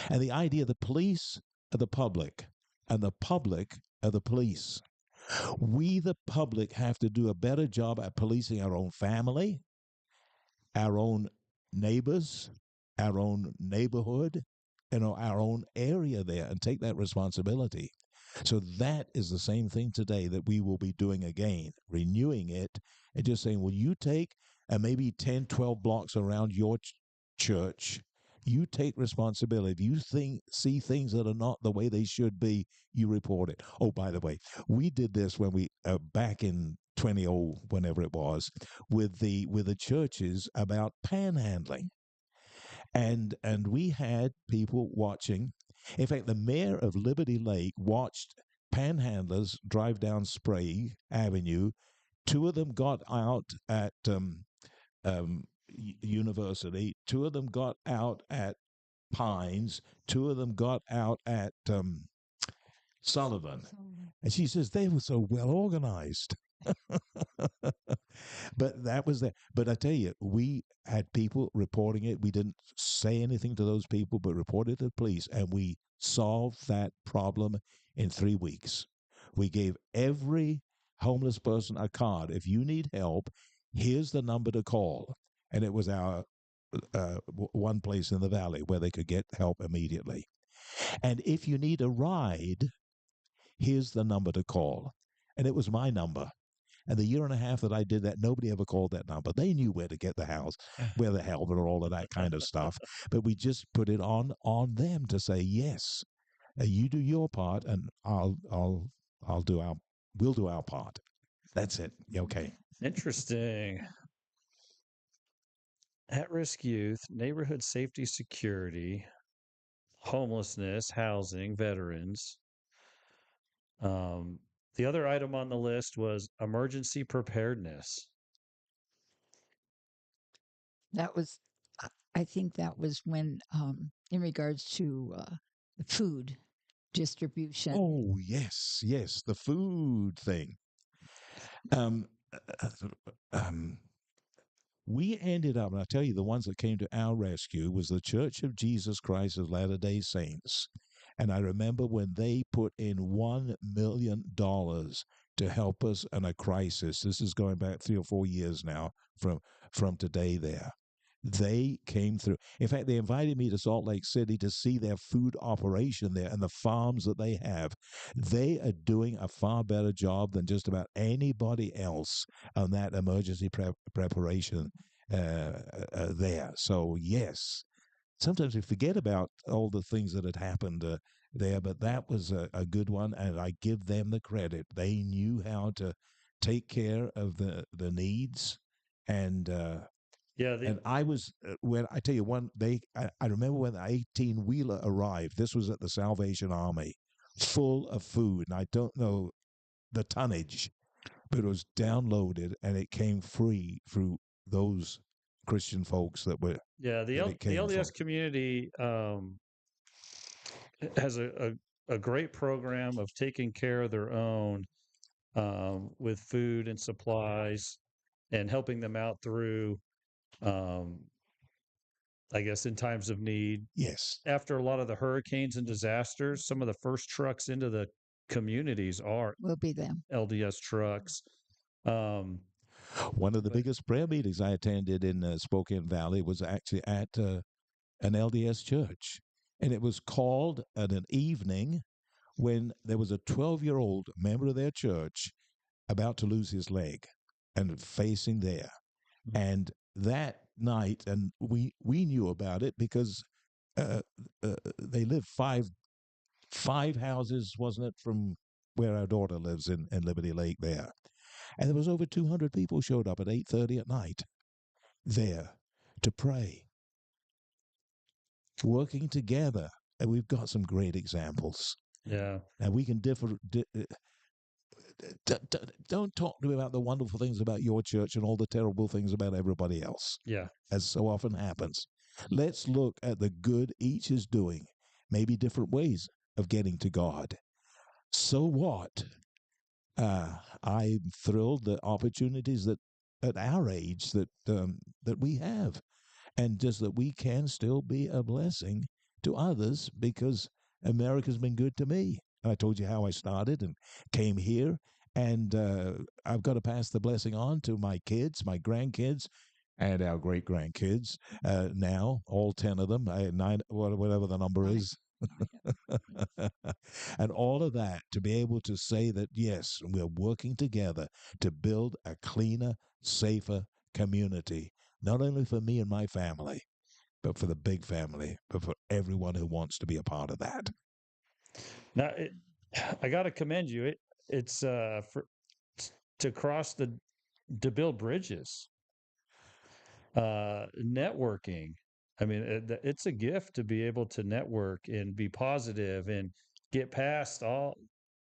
[SPEAKER 3] And the idea the police are the public, and the public are the police. We, the public, have to do a better job at policing our own family, our own neighbors, our own neighborhood, our own area there, and take that responsibility. So that is the same thing today that we will be doing again, renewing it and just saying, will you take maybe 10, 12 blocks around your church? You take responsibility. If you see things that are not the way they should be, you report it. Oh, by the way, we did this when we back in 20, whenever it was, with the churches about panhandling, and we had people watching. In fact, the mayor of Liberty Lake watched panhandlers drive down Sprague Avenue. 2 of them got out at University. 2 of them got out at Pines. 2 of them got out at Sullivan. And she says they were so well organized. But that was that. But I tell you, we had people reporting it. We didn't say anything to those people, but reported to the police, and we solved that problem in 3 weeks. We gave every homeless person a card. If you need help, here's the number to call. And it was our one place in the valley where they could get help immediately. And if you need a ride, here's the number to call. And it was my number. And the year and a half that I did that, nobody ever called that number. They knew where to get the house, where the help, and all of that kind of stuff. But we just put it on them to say, yes, you do your part, and we'll do our part. That's it. Okay.
[SPEAKER 1] Interesting. At-risk youth, neighborhood safety, security, homelessness, housing, veterans. The other item on the list was emergency preparedness.
[SPEAKER 4] That was, I think that was when, in regards to the food distribution.
[SPEAKER 3] Oh, yes, the food thing. Um, um, we ended up, and I tell you, the ones that came to our rescue was the Church of Jesus Christ of Latter-day Saints. And I remember when they put in $1 million to help us in a crisis. This is going back 3 or 4 years now from today there. They came through. In fact, they invited me to Salt Lake City to see their food operation there and the farms that they have. They are doing a far better job than just about anybody else on that emergency preparation there. So, yes, sometimes we forget about all the things that had happened there, but that was a good one, and I give them the credit. They knew how to take care of the needs, and
[SPEAKER 1] Yeah,
[SPEAKER 3] and I was when I tell you I remember when the 18-wheeler arrived. This was at the Salvation Army, full of food, and I don't know the tonnage, but it was downloaded and it came free through those Christian folks that it
[SPEAKER 1] the
[SPEAKER 3] came from.
[SPEAKER 1] LDS community has a great program of taking care of their own with food and supplies and helping them out through, um, I guess, in times of need.
[SPEAKER 3] Yes.
[SPEAKER 1] After a lot of the hurricanes and disasters, some of the first trucks into the communities are
[SPEAKER 4] Will be them.
[SPEAKER 1] LDS trucks. Um,
[SPEAKER 3] One of the
[SPEAKER 1] but
[SPEAKER 3] biggest prayer meetings I attended in Spokane Valley was actually at an LDS church. And it was called at an evening when there was a 12-year-old member of their church about to lose his leg and facing there. And that night, and we knew about it because uh, they lived five houses, wasn't it, from where our daughter lives in Liberty Lake there. And there was over 200 people showed up at 8:30 at night there to pray, working together. And we've got some great examples.
[SPEAKER 1] yeah,
[SPEAKER 3] And we can don't talk to me about the wonderful things about your church and all the terrible things about everybody else,
[SPEAKER 1] yeah.
[SPEAKER 3] as so often happens. Let's look at the good each is doing, maybe different ways of getting to God. So what? I'm thrilled the opportunities that at our age that we have, and just that we can still be a blessing to others because America's been good to me. And I told you how I started and came here, and I've got to pass the blessing on to my kids, my grandkids, and our great grandkids. Now, all 10 of them, nine, whatever the number
[SPEAKER 4] Right.
[SPEAKER 3] is. And all of that to be able to say that, yes, we're working together to build a cleaner, safer community, not only for me and my family, but for the big family, but for everyone who wants to be a part of that.
[SPEAKER 1] Now, I got to commend you. It's to cross to build bridges, networking. I mean, it's a gift to be able to network and be positive and get past all,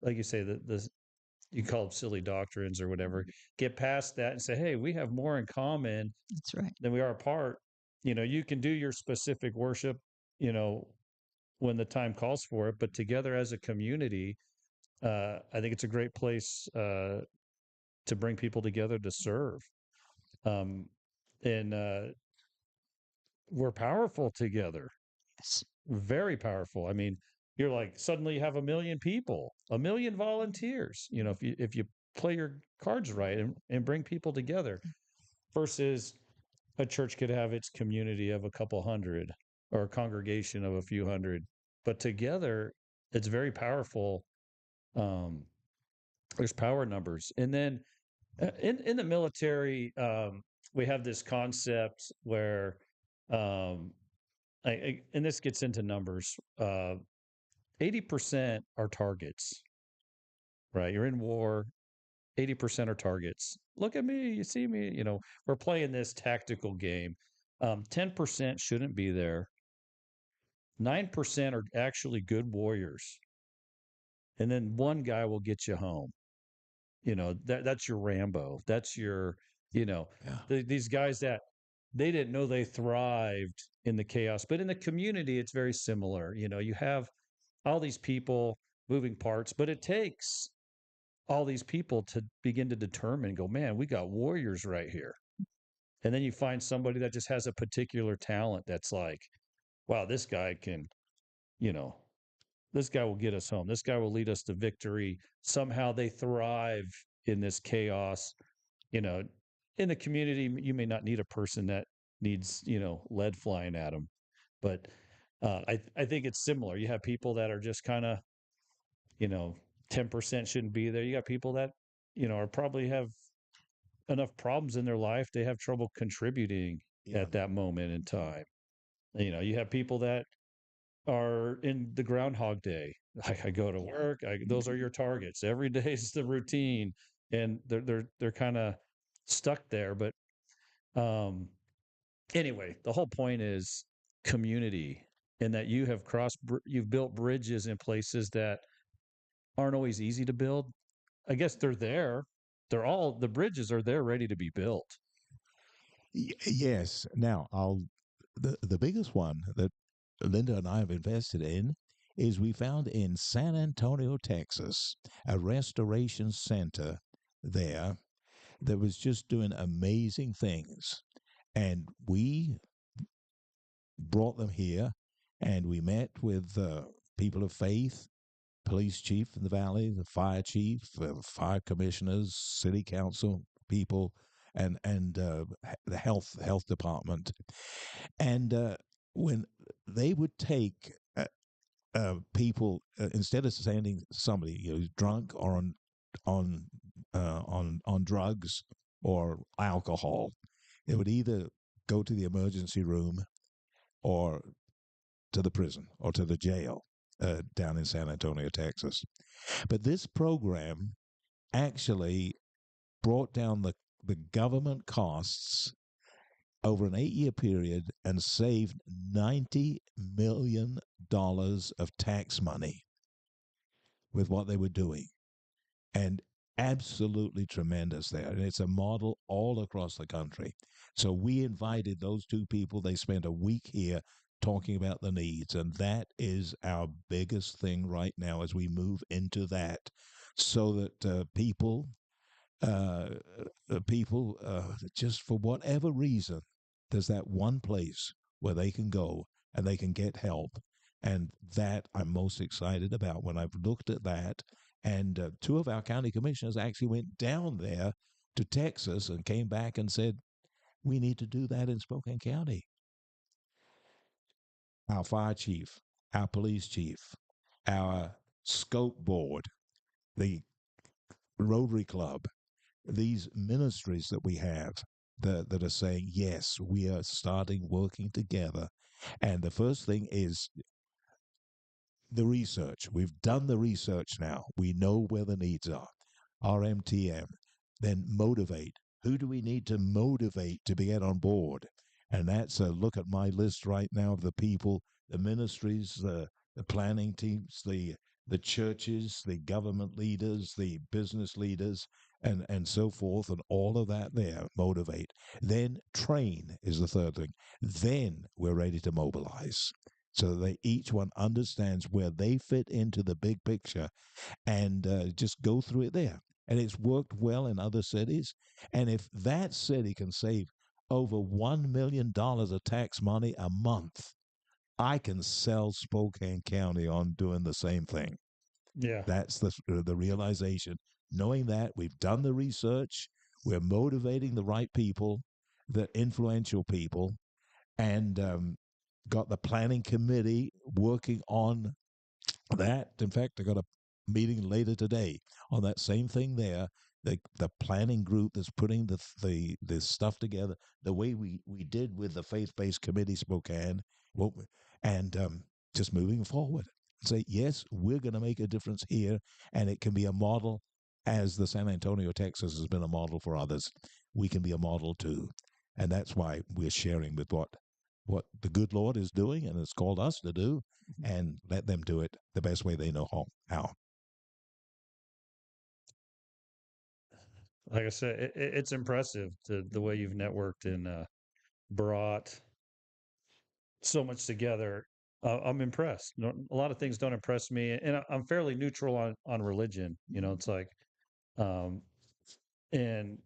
[SPEAKER 1] like you say, the you call them silly doctrines or whatever. Get past that and say, hey, we have more in common
[SPEAKER 4] That's right.
[SPEAKER 1] than we are apart. You can do your specific worship, you know, when the time calls for it, but together as a community, I think it's a great place to bring people together to serve. Um, and we're powerful together,
[SPEAKER 4] Yes.
[SPEAKER 1] very powerful. I mean, you're like suddenly you have 1 million people, 1 million volunteers. If you play your cards right and bring people together, versus a church could have its community of a couple hundred or a congregation of a few hundred, but together it's very powerful. Um, there's power numbers, and then in the military, we have this concept where, um, and this gets into numbers. 80% are targets, right? You're in war. 80% are targets. Look at me, you see me. We're playing this tactical game. 10% shouldn't be there. 9% are actually good warriors, and then one guy will get you home. That's your Rambo. That's your,
[SPEAKER 3] Yeah.
[SPEAKER 1] these guys that they didn't know they thrived in the chaos, but in the community, it's very similar. You have all these people, moving parts, but it takes all these people to begin to determine, go, man, we got warriors right here. And then you find somebody that just has a particular talent that's like, wow, this guy can, you know, this guy will get us home. This guy will lead us to victory. Somehow they thrive in this chaos. You know, in the community, you may not need a person that needs, lead flying at them, but I think it's similar. You have people that are just kind of, you know, 10% shouldn't be there. You got people that, are probably have enough problems in their life. They have trouble contributing
[SPEAKER 3] Yeah.
[SPEAKER 1] at that moment in time. You have people that are in the Groundhog Day. I go to work. Those are your targets. Every day is the routine, and they're kind of stuck there. But um, anyway, the whole point is community, and that you've built bridges in places that aren't always easy to build. I guess they're there. The bridges are there, ready to be built.
[SPEAKER 3] Yes. Now, the biggest one that Linda and I have invested in is we found in San Antonio, Texas, a restoration center there that was just doing amazing things. And we brought them here and we met with people of faith, police chief in the valley, the fire chief, fire commissioners, city council people, and the health department. And when they would take people instead of sending somebody who's drunk or on drugs or alcohol, they would either go to the emergency room or to the prison or to the jail down in San Antonio, Texas. But this program actually brought down the government costs over an 8-year period and saved $90 million of tax money with what they were doing. And absolutely tremendous there. And it's a model all across the country. So we invited those two people. They spent a week here talking about the needs. And that is our biggest thing right now as we move into that, so that uh, people, just for whatever reason, there's that one place where they can go and they can get help. And that I'm most excited about when I've looked at that. And two of our county commissioners actually went down there to Texas and came back and said, we need to do that in Spokane County. Our fire chief, our police chief, our scope board, the Rotary Club, these ministries that we have that are saying, yes, we are starting working together. And the first thing is the research. We've done the research now. We know where the needs are. RMTM. Then motivate. Who do we need to motivate to get on board? And that's a look at my list right now of the people, the ministries, the planning teams, the churches, the government leaders, the business leaders, and so forth, and all of that there, motivate. Then train is the third thing. Then we're ready to mobilize so that each one understands where they fit into the big picture and just go through it there. And it's worked well in other cities. And if that city can save over $1 million of tax money a month, I can sell Spokane County on doing the same thing.
[SPEAKER 1] Yeah.
[SPEAKER 3] That's the realization. Knowing that we've done the research, we're motivating the right people, the influential people, and got the planning committee working on that. In fact, I got a meeting later today on that same thing there. The planning group that's putting the stuff together the way we did with the faith-based committee Spokane, well, and just moving forward. Say, yes, we're going to make a difference here, and it can be a model, as the San Antonio, Texas has been a model for others. We can be a model too, and that's why we're sharing with what the good Lord is doing and has called us to do, and let them do it the best way they know how.
[SPEAKER 1] Like I said, it's impressive the way you've networked and brought so much together. I'm impressed. A lot of things don't impress me, and I'm fairly neutral on religion. It's like, um, and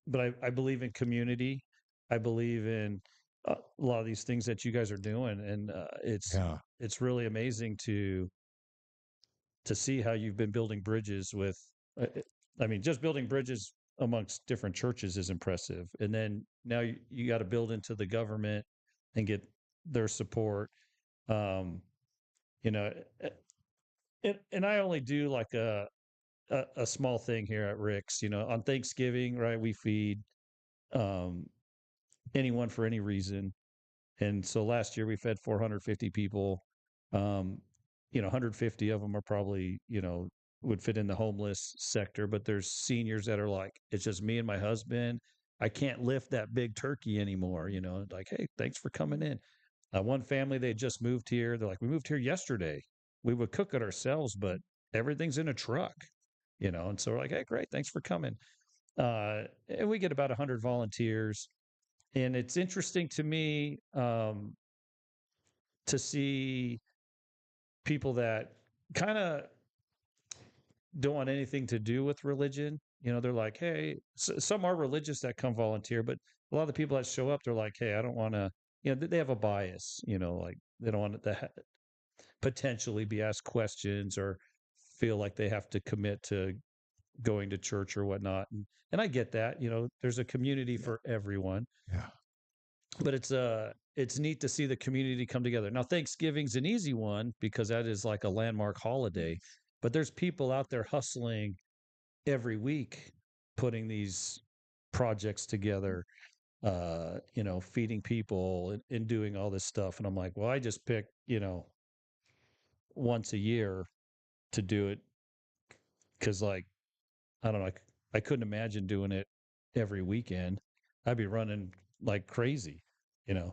[SPEAKER 1] but I believe in community. I believe in a lot of these things that you guys are doing, and
[SPEAKER 3] Yeah.
[SPEAKER 1] it's really amazing to see how you've been building bridges with. I mean, just building bridges amongst different churches is impressive, and then now you got to build into the government and get their support. Um, you know, and I only do like a small thing here at Rick's. You know, on Thanksgiving, right? We feed um, anyone for any reason. And so last year we fed 450 people. Um, 150 of them are probably, would fit in the homeless sector, but there's seniors that are like, it's just me and my husband. I can't lift that big turkey anymore. Like, hey, thanks for coming in. One family, they just moved here. They're like, we moved here yesterday. We would cook it ourselves, but everything's in a truck, and so we're like, hey, great, thanks for coming. And we get about 100 volunteers. And it's interesting to me to see people that kind of don't want anything to do with religion. They're like, hey, some are religious that come volunteer, but a lot of the people that show up, they're like, hey, I don't want to, they have a bias, like they don't want to potentially be asked questions or feel like they have to commit to going to church or whatnot. And I get that, there's a community for everyone.
[SPEAKER 3] Yeah.
[SPEAKER 1] But it's neat to see the community come together. Now, Thanksgiving's an easy one because that is like a landmark holiday, but there's people out there hustling every week, putting these projects together, feeding people and doing all this stuff. And I'm like, well, I just pick, once a year to do it because, like, I don't know, I couldn't imagine doing it every weekend. I'd be running like crazy, you know,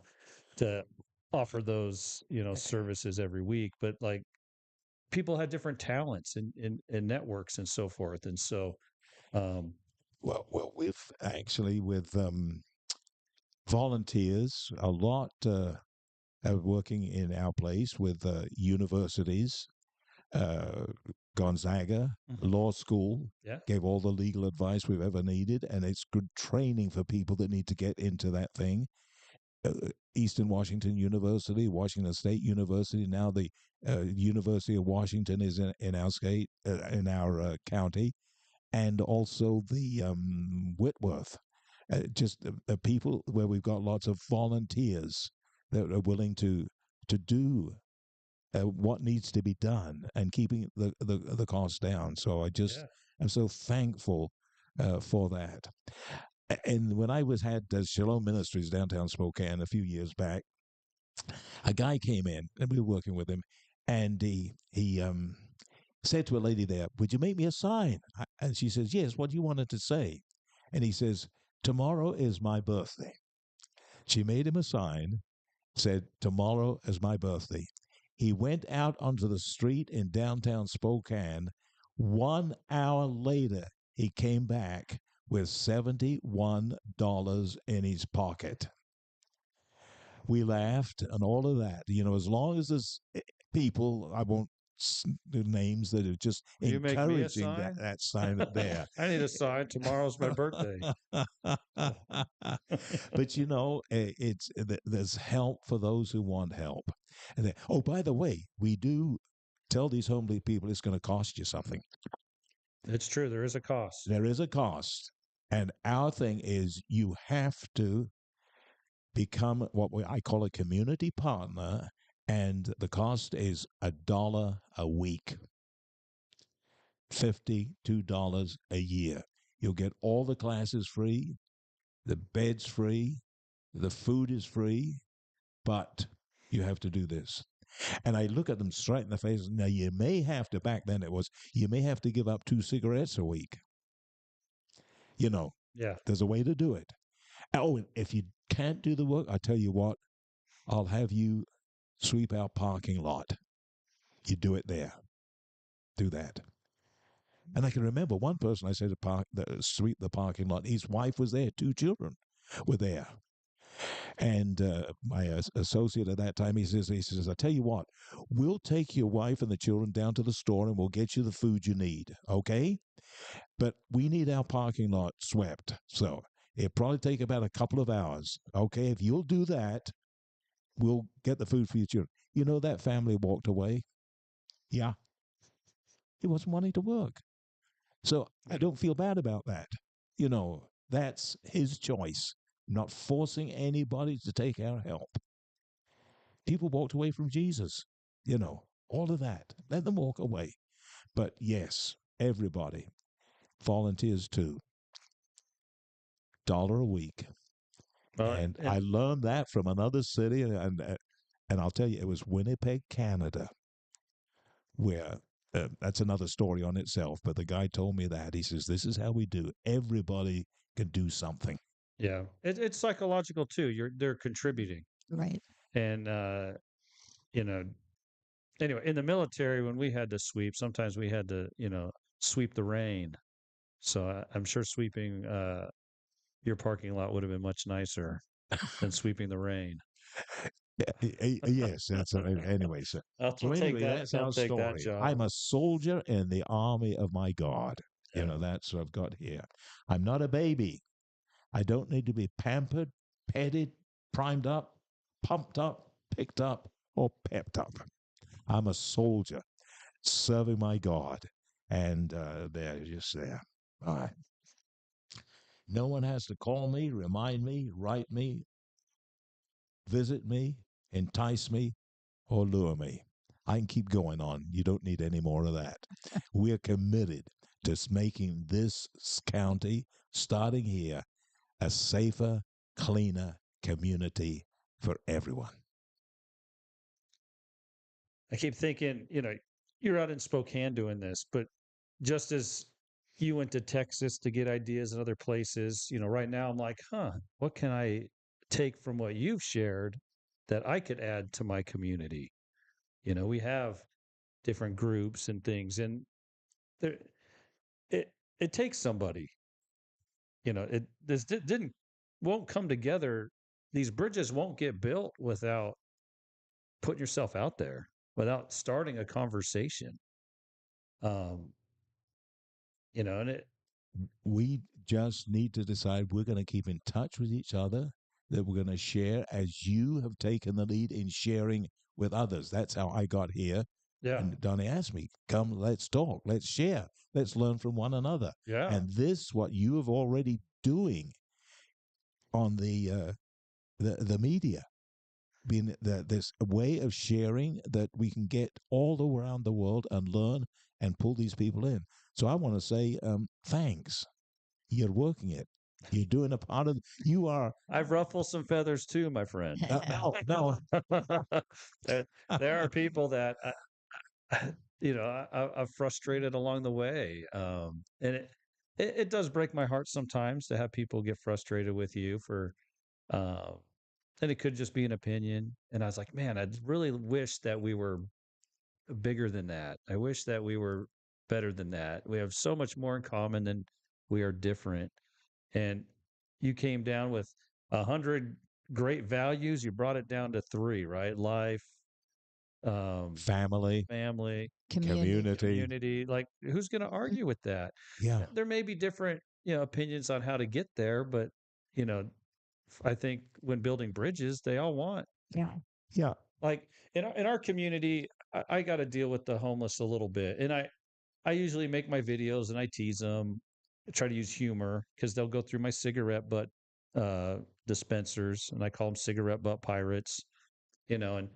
[SPEAKER 1] to offer those, services every week. But like people had different talents and networks and so forth. And so, um,
[SPEAKER 3] Well, with actually with volunteers, a lot working in our place with universities, uh, Gonzaga
[SPEAKER 1] Mhm.
[SPEAKER 3] Law School
[SPEAKER 1] Yeah.
[SPEAKER 3] gave all the legal advice we've ever needed, and it's good training for people that need to get into that thing. Eastern Washington University, Washington State University, now the University of Washington is in our state, in our county, and also the Whitworth. Just the people where we've got lots of volunteers that are willing to do what needs to be done and keeping the cost down. So
[SPEAKER 1] Yeah.
[SPEAKER 3] I'm so thankful for that. And when I was had Shalom Ministries downtown Spokane a few years back, a guy came in and we were working with him, and he said to a lady there, "Would you make me a sign?" And she says, "Yes. What do you want it to say?" And he says, "Tomorrow is my birthday." She made him a sign, said, "Tomorrow is my birthday." He went out onto the street in downtown Spokane. 1 hour later, he came back with $71 in his pocket. We laughed and all of that. As long as there's people, I won't do names that are just
[SPEAKER 1] Will you make me a
[SPEAKER 3] encouraging
[SPEAKER 1] sign?
[SPEAKER 3] that sign up there.
[SPEAKER 1] I need a sign. Tomorrow's my birthday.
[SPEAKER 3] But there's help for those who want help. And then, oh, by the way, we do tell these homely people it's going to cost you something.
[SPEAKER 1] It's true. There is a cost.
[SPEAKER 3] There is a cost. And our thing is you have to become I call a community partner, and the cost is $1 a week, $52 a year. You'll get all the classes free, the bed's free, the food is free, but you have to do this. And I look at them straight in the face. Now, you may have to, back then it was, you may have to give up 2 cigarettes a week.
[SPEAKER 1] Yeah.
[SPEAKER 3] There's a way to do it. Oh, and if you can't do the work, I tell you what, I'll have you sweep our parking lot. You do it there. Do that. And I can remember one person I said to sweep the parking lot. His wife was there. 2 children were there. And my associate at that time, he says, I tell you what, we'll take your wife and the children down to the store and we'll get you the food you need. Okay? But we need our parking lot swept. So It'll probably take about a couple of hours. Okay, if you'll do that, we'll get the food for your children. You know, that family walked away. Yeah, he wasn't wanting to work. So I don't feel bad about that. You know, that's his choice. I'm not forcing anybody to take our help. People walked away from Jesus, you know, all of that. Let them walk away. But yes, everybody, volunteers too. $1 a week. And I learned that from another city, and I'll tell you, it was Winnipeg, Canada, where that's another story on itself. But the guy told me that. He says, "This is how we do. Everybody can do something."
[SPEAKER 1] Yeah, it's psychological too. They're contributing,
[SPEAKER 4] Right.
[SPEAKER 1] and you know, anyway, in the military, when we had to sweep, sometimes we had to, sweep the rain. So I'm sure sweeping your parking lot would have been much nicer than sweeping the rain.
[SPEAKER 3] Yes, that's anyway. So,
[SPEAKER 1] I'll
[SPEAKER 3] so
[SPEAKER 1] take
[SPEAKER 3] anyway,
[SPEAKER 1] that.
[SPEAKER 3] that's
[SPEAKER 1] I'll
[SPEAKER 3] our
[SPEAKER 1] take that
[SPEAKER 3] story.
[SPEAKER 1] job.
[SPEAKER 3] I'm a soldier in the army of my God. You
[SPEAKER 1] Yeah.
[SPEAKER 3] know, that's what I've got here. I'm not a baby. I don't need to be pampered, petted, primed up, pumped up, picked up, or pepped up. I'm a soldier serving my God. And they're just there. All right. No one has to call me, remind me, write me, visit me, entice me, or lure me. I can keep going on. You don't need any more of that. We're committed to making this county, starting here, a safer, cleaner community for everyone.
[SPEAKER 1] I keep thinking, you're out in Spokane doing this, but just as you went to Texas to get ideas in other places, right now I'm like, what can I take from what you've shared that I could add to my community? We have different groups and things, and there, it takes somebody. This didn't won't come together. These bridges won't get built without putting yourself out there, without starting a conversation. Um, and
[SPEAKER 3] We just need to decide we're going to keep in touch with each other, that we're going to share as you have taken the lead in sharing with others. That's how I got here.
[SPEAKER 1] yeah,
[SPEAKER 3] And Donnie asked me, come, let's talk, let's share, let's learn from one another.
[SPEAKER 1] yeah,
[SPEAKER 3] And this, what you have already doing on the media, being this way of sharing that we can get all around the world and learn and pull these people in. So I want to say thanks. You're working it. You're doing a part of. You are.
[SPEAKER 1] I've ruffled some feathers too, my friend.
[SPEAKER 3] No.
[SPEAKER 1] There are people that I've frustrated along the way, and it does break my heart sometimes to have people get frustrated with you for, uh, and it could just be an opinion. And I was like, man, I really wish that we were bigger than that. I wish that we were better than that. We have so much more in common than we are different. And you came down with 100 great values. You brought it down to three, right? Life,
[SPEAKER 3] Family,
[SPEAKER 1] family,
[SPEAKER 3] community.
[SPEAKER 1] community. Like, who's going to argue with that?
[SPEAKER 3] Yeah.
[SPEAKER 1] There may be different, opinions on how to get there, but you know, I think when building bridges, they all want,
[SPEAKER 4] Yeah.
[SPEAKER 3] Yeah.
[SPEAKER 1] like, in our community, I got to deal with the homeless a little bit, and I usually make my videos and I tease them. I try to use humor because they'll go through my cigarette butt uh, dispensers, and I call them cigarette butt pirates. And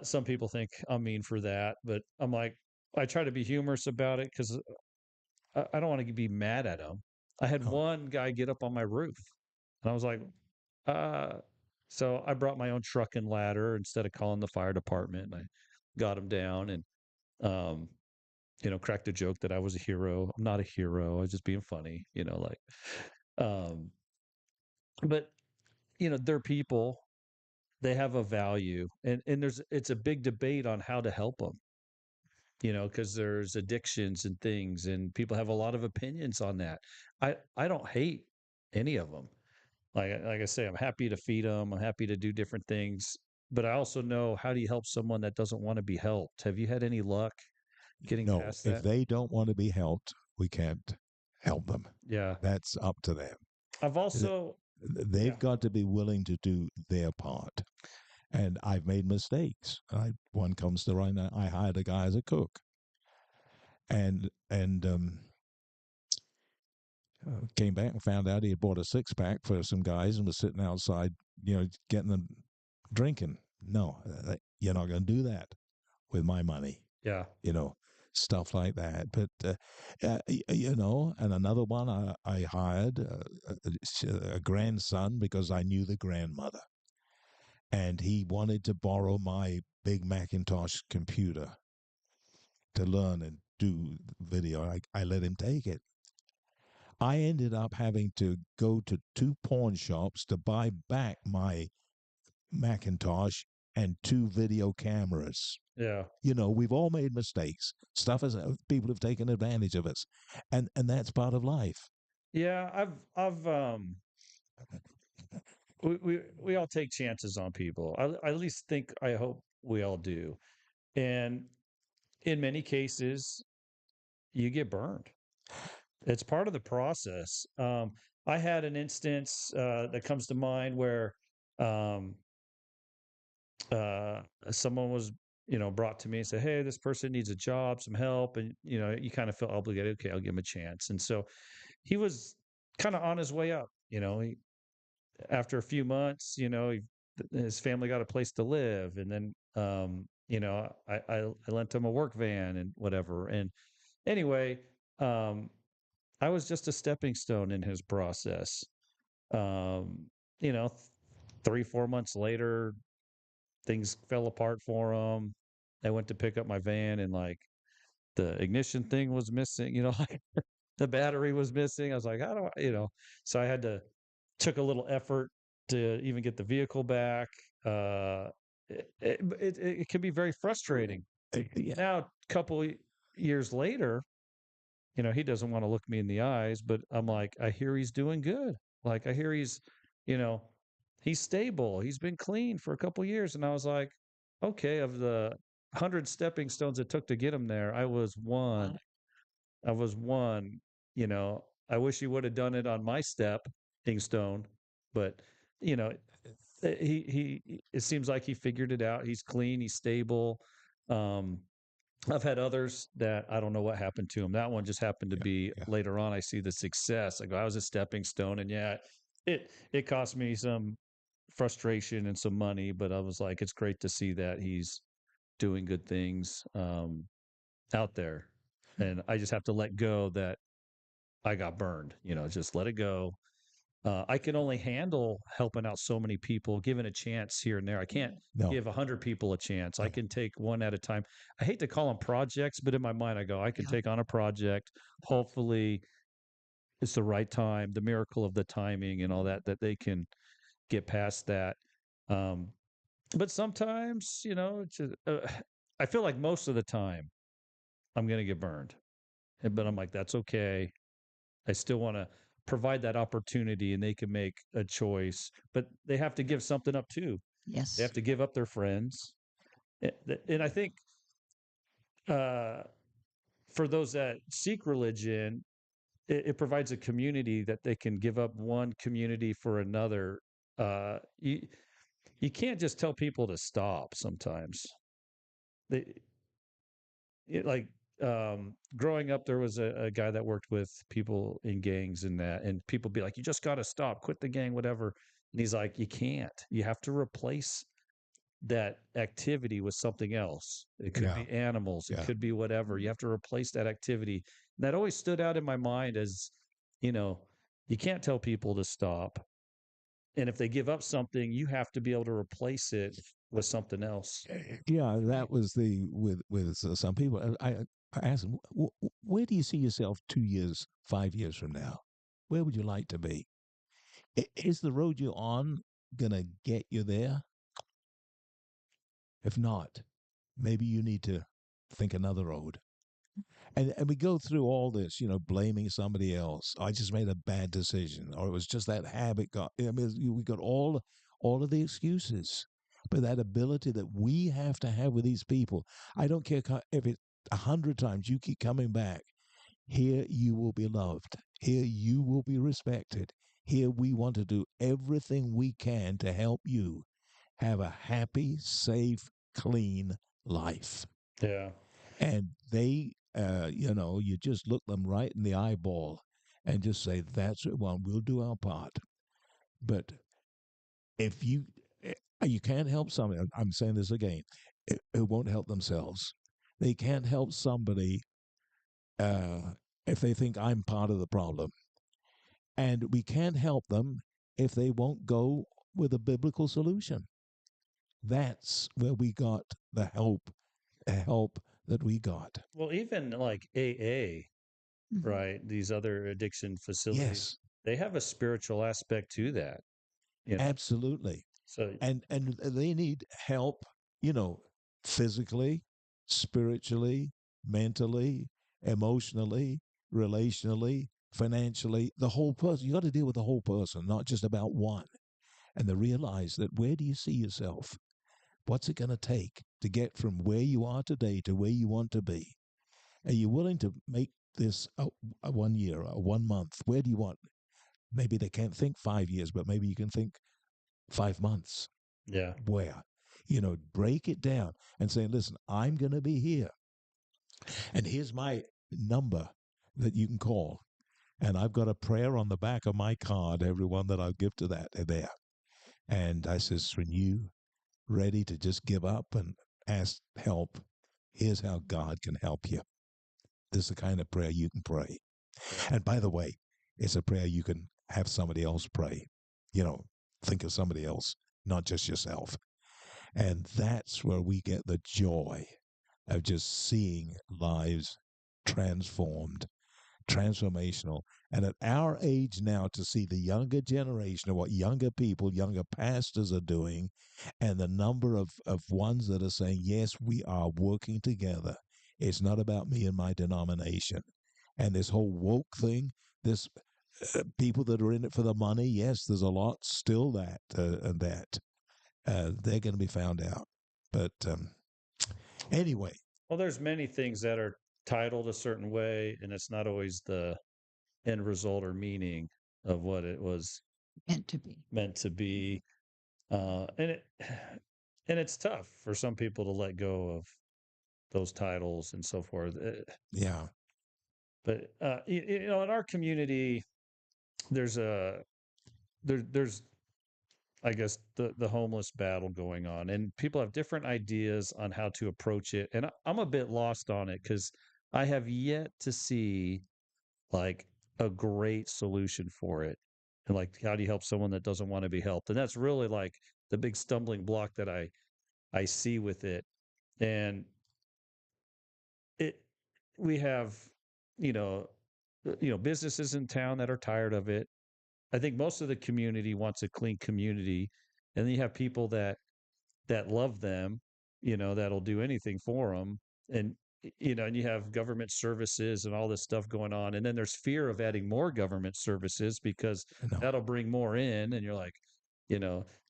[SPEAKER 1] some people think I'm mean for that, but I'm like, I try to be humorous about it because I don't want to be mad at them. I had
[SPEAKER 3] Oh,
[SPEAKER 1] one guy get up on my roof, and I was like, uh, so I brought my own truck and ladder instead of calling the fire department, and I got him down and um, cracked a joke that I was a hero. I'm not a hero. I was just being funny, um, but they're people. They have a value, and it's a big debate on how to help them. Because there's addictions and things, and people have a lot of opinions on that. I don't hate any of them. Like I say, I'm happy to feed them. I'm happy to do different things, but I also know, how do you help someone that doesn't want to be helped? Have you had any luck getting
[SPEAKER 3] no.
[SPEAKER 1] past
[SPEAKER 3] If
[SPEAKER 1] that?
[SPEAKER 3] they don't want to be helped, we can't help them.
[SPEAKER 1] Yeah.
[SPEAKER 3] That's up to them.
[SPEAKER 1] I've also,
[SPEAKER 3] They've
[SPEAKER 1] yeah,
[SPEAKER 3] got to be willing to do their part. And I've made mistakes. One comes to mind. I hired a guy as a cook, and came back and found out he had bought a 6-pack for some guys and was sitting outside, getting them drinking. No, you're not going to do that with my money.
[SPEAKER 1] yeah,
[SPEAKER 3] You know, stuff like that. But and another one I hired a grandson because I knew the grandmother, and he wanted to borrow my big Macintosh computer to learn and do video. I let him take it. I ended up having to go to 2 pawn shops to buy back my Macintosh and 2 video cameras.
[SPEAKER 1] yeah.
[SPEAKER 3] We've all made mistakes. Stuff is people have taken advantage of us, and that's part of life.
[SPEAKER 1] Yeah, I've we all take chances on people. I at least think, I hope we all do. And in many cases, you get burned. It's part of the process. I had an instance that comes to mind where um, someone was, brought to me and said, "Hey, this person needs a job, some help," and you kind of feel obligated. Okay, I'll give him a chance. And so he was kind of on his way up. After a few months, his family got a place to live, and then I lent him a work van and whatever. And anyway, I was just a stepping stone in his process. Um, you know, 3, 4 months later, things fell apart for him. I went to pick up my van, and like the ignition thing was missing, like the battery was missing. I was like, how do so I had to took a little effort to even get the vehicle back. It can be very frustrating.
[SPEAKER 3] Yeah.
[SPEAKER 1] Now, a couple years later, he doesn't want to look me in the eyes, but I'm like, I hear he's doing good. Like, I hear you know, he's stable. He's been clean for a couple years. And I was like, okay, of the 100 stepping stones it took to get him there, I was one. I was one. I wish he would have done it on my stepping stone, but you know, it seems like he figured it out. He's clean. He's stable. Um, I've had others that I don't know what happened to him. That one just happened to
[SPEAKER 3] Yeah,
[SPEAKER 1] be
[SPEAKER 3] yeah.
[SPEAKER 1] later on. I see the success. I go, I was a stepping stone, and yeah, it cost me some frustration and some money, but I was like, it's great to see that he's doing good things out there, and I just have to let go that I got burned. Just let it go. I can only handle helping out so many people, given a chance here and there. I can't
[SPEAKER 3] No,
[SPEAKER 1] give 100 people a chance. I
[SPEAKER 3] no.
[SPEAKER 1] can take one at a time. I hate to call them projects, but in my mind, I go, I can
[SPEAKER 4] Yeah.
[SPEAKER 1] take on a project. Hopefully, it's the right time, the miracle of the timing and all that, that they can get past that. Um, but sometimes, it's just, I feel like most of the time I'm going to get burned. But I'm like, that's okay. I still want to provide that opportunity and they can make a choice, but they have to give something up too. They
[SPEAKER 4] Yes.
[SPEAKER 1] have to give up their friends. And I think uh, for those that seek religion, it provides a community that they can give up one community for another. You can't just tell people to stop sometimes. They, like growing up, there was a guy that worked with people in gangs and that, and people be like, you just got to stop, quit the gang, whatever. And he's like, you can't. You have to replace that activity with something else. It could
[SPEAKER 3] Yeah,
[SPEAKER 1] be animals, it
[SPEAKER 3] yeah.
[SPEAKER 1] could be whatever. You have to replace that activity. And that always stood out in my mind as, you know, you can't tell people to stop. And if they give up something, you have to be able to replace it with something else.
[SPEAKER 3] Yeah, that was the with some people. I asked them, where do you see yourself 2 years, 5 years from now? Where would you like to be? Is the road you're on gonna get you there? If not, maybe you need to think another road. And we go through all this, blaming somebody else. I just made a bad decision, or it was just that habit got. I mean, we got all of the excuses, but that ability that we have to have with these people. I don't care if it's 100 times you keep coming back. Here you will be loved. Here you will be respected. Here we want to do everything we can to help you have a happy, safe, clean life.
[SPEAKER 1] Yeah.
[SPEAKER 3] And they, you just look them right in the eyeball and just say, that's it. Well, we'll do our part. But if you can't help somebody, I'm saying this again, who won't help themselves. They can't help somebody if they think I'm part of the problem. And we can't help them if they won't go with a biblical solution. That's where we got the help that we got.
[SPEAKER 1] Well, even like AA,
[SPEAKER 4] Mhm.
[SPEAKER 1] right? These other addiction facilities,
[SPEAKER 3] Yes,
[SPEAKER 1] they have a spiritual aspect to that, you know.
[SPEAKER 3] absolutely.
[SPEAKER 1] So
[SPEAKER 3] And they need help, you know, physically, spiritually, mentally, emotionally, relationally, financially, the whole person. You got to deal with the whole person, not just about one. And to realize that, where do you see yourself? What's it going to take to get from where you are today to where you want to be? Are you willing to make this a 1 year, a 1 month? Where do you want? Maybe they can't think 5 years, but maybe you can think 5 months.
[SPEAKER 1] yeah.
[SPEAKER 3] Where? Break it down and say, listen, I'm going to be here. And here's my number that you can call. And I've got a prayer on the back of my card, everyone that I'll give to that there. And I says, when you ready to just give up and ask help, here's how God can help you. This is the kind of prayer you can pray.
[SPEAKER 1] Yeah.
[SPEAKER 3] And by the way, it's a prayer you can have somebody else pray. Think of somebody else, not just yourself. And that's where we get the joy of just seeing lives transformed, transformational. And at our age now, to see the younger generation of what younger people, younger pastors are doing, and the number of ones that are saying, yes, we are working together. It's not about me and my denomination. And this whole woke thing, this people that are in it for the money, yes, there's a lot still that and that. They're going to be found out. But anyway,
[SPEAKER 1] Well, there's many things that are titled a certain way, and it's not always the end result or meaning of what it was
[SPEAKER 4] Meant to be.
[SPEAKER 1] meant to be. And it and it's tough for some people to let go of those titles and so forth.
[SPEAKER 3] yeah,
[SPEAKER 1] But in our community, there's there's I guess the homeless battle going on, and people have different ideas on how to approach it. And I'm a bit lost on it because I have yet to see like a great solution for it. And like, how do you help someone that doesn't want to be helped? And that's really like the big stumbling block that I see with it. And it we have, you know, businesses in town that are tired of it. I think most of the community wants a clean community, and then you have people that love them, that'll do anything for them. And, and you have government services and all this stuff going on. And then there's fear of adding more government services because
[SPEAKER 3] no,
[SPEAKER 1] that'll bring more in. And you're like,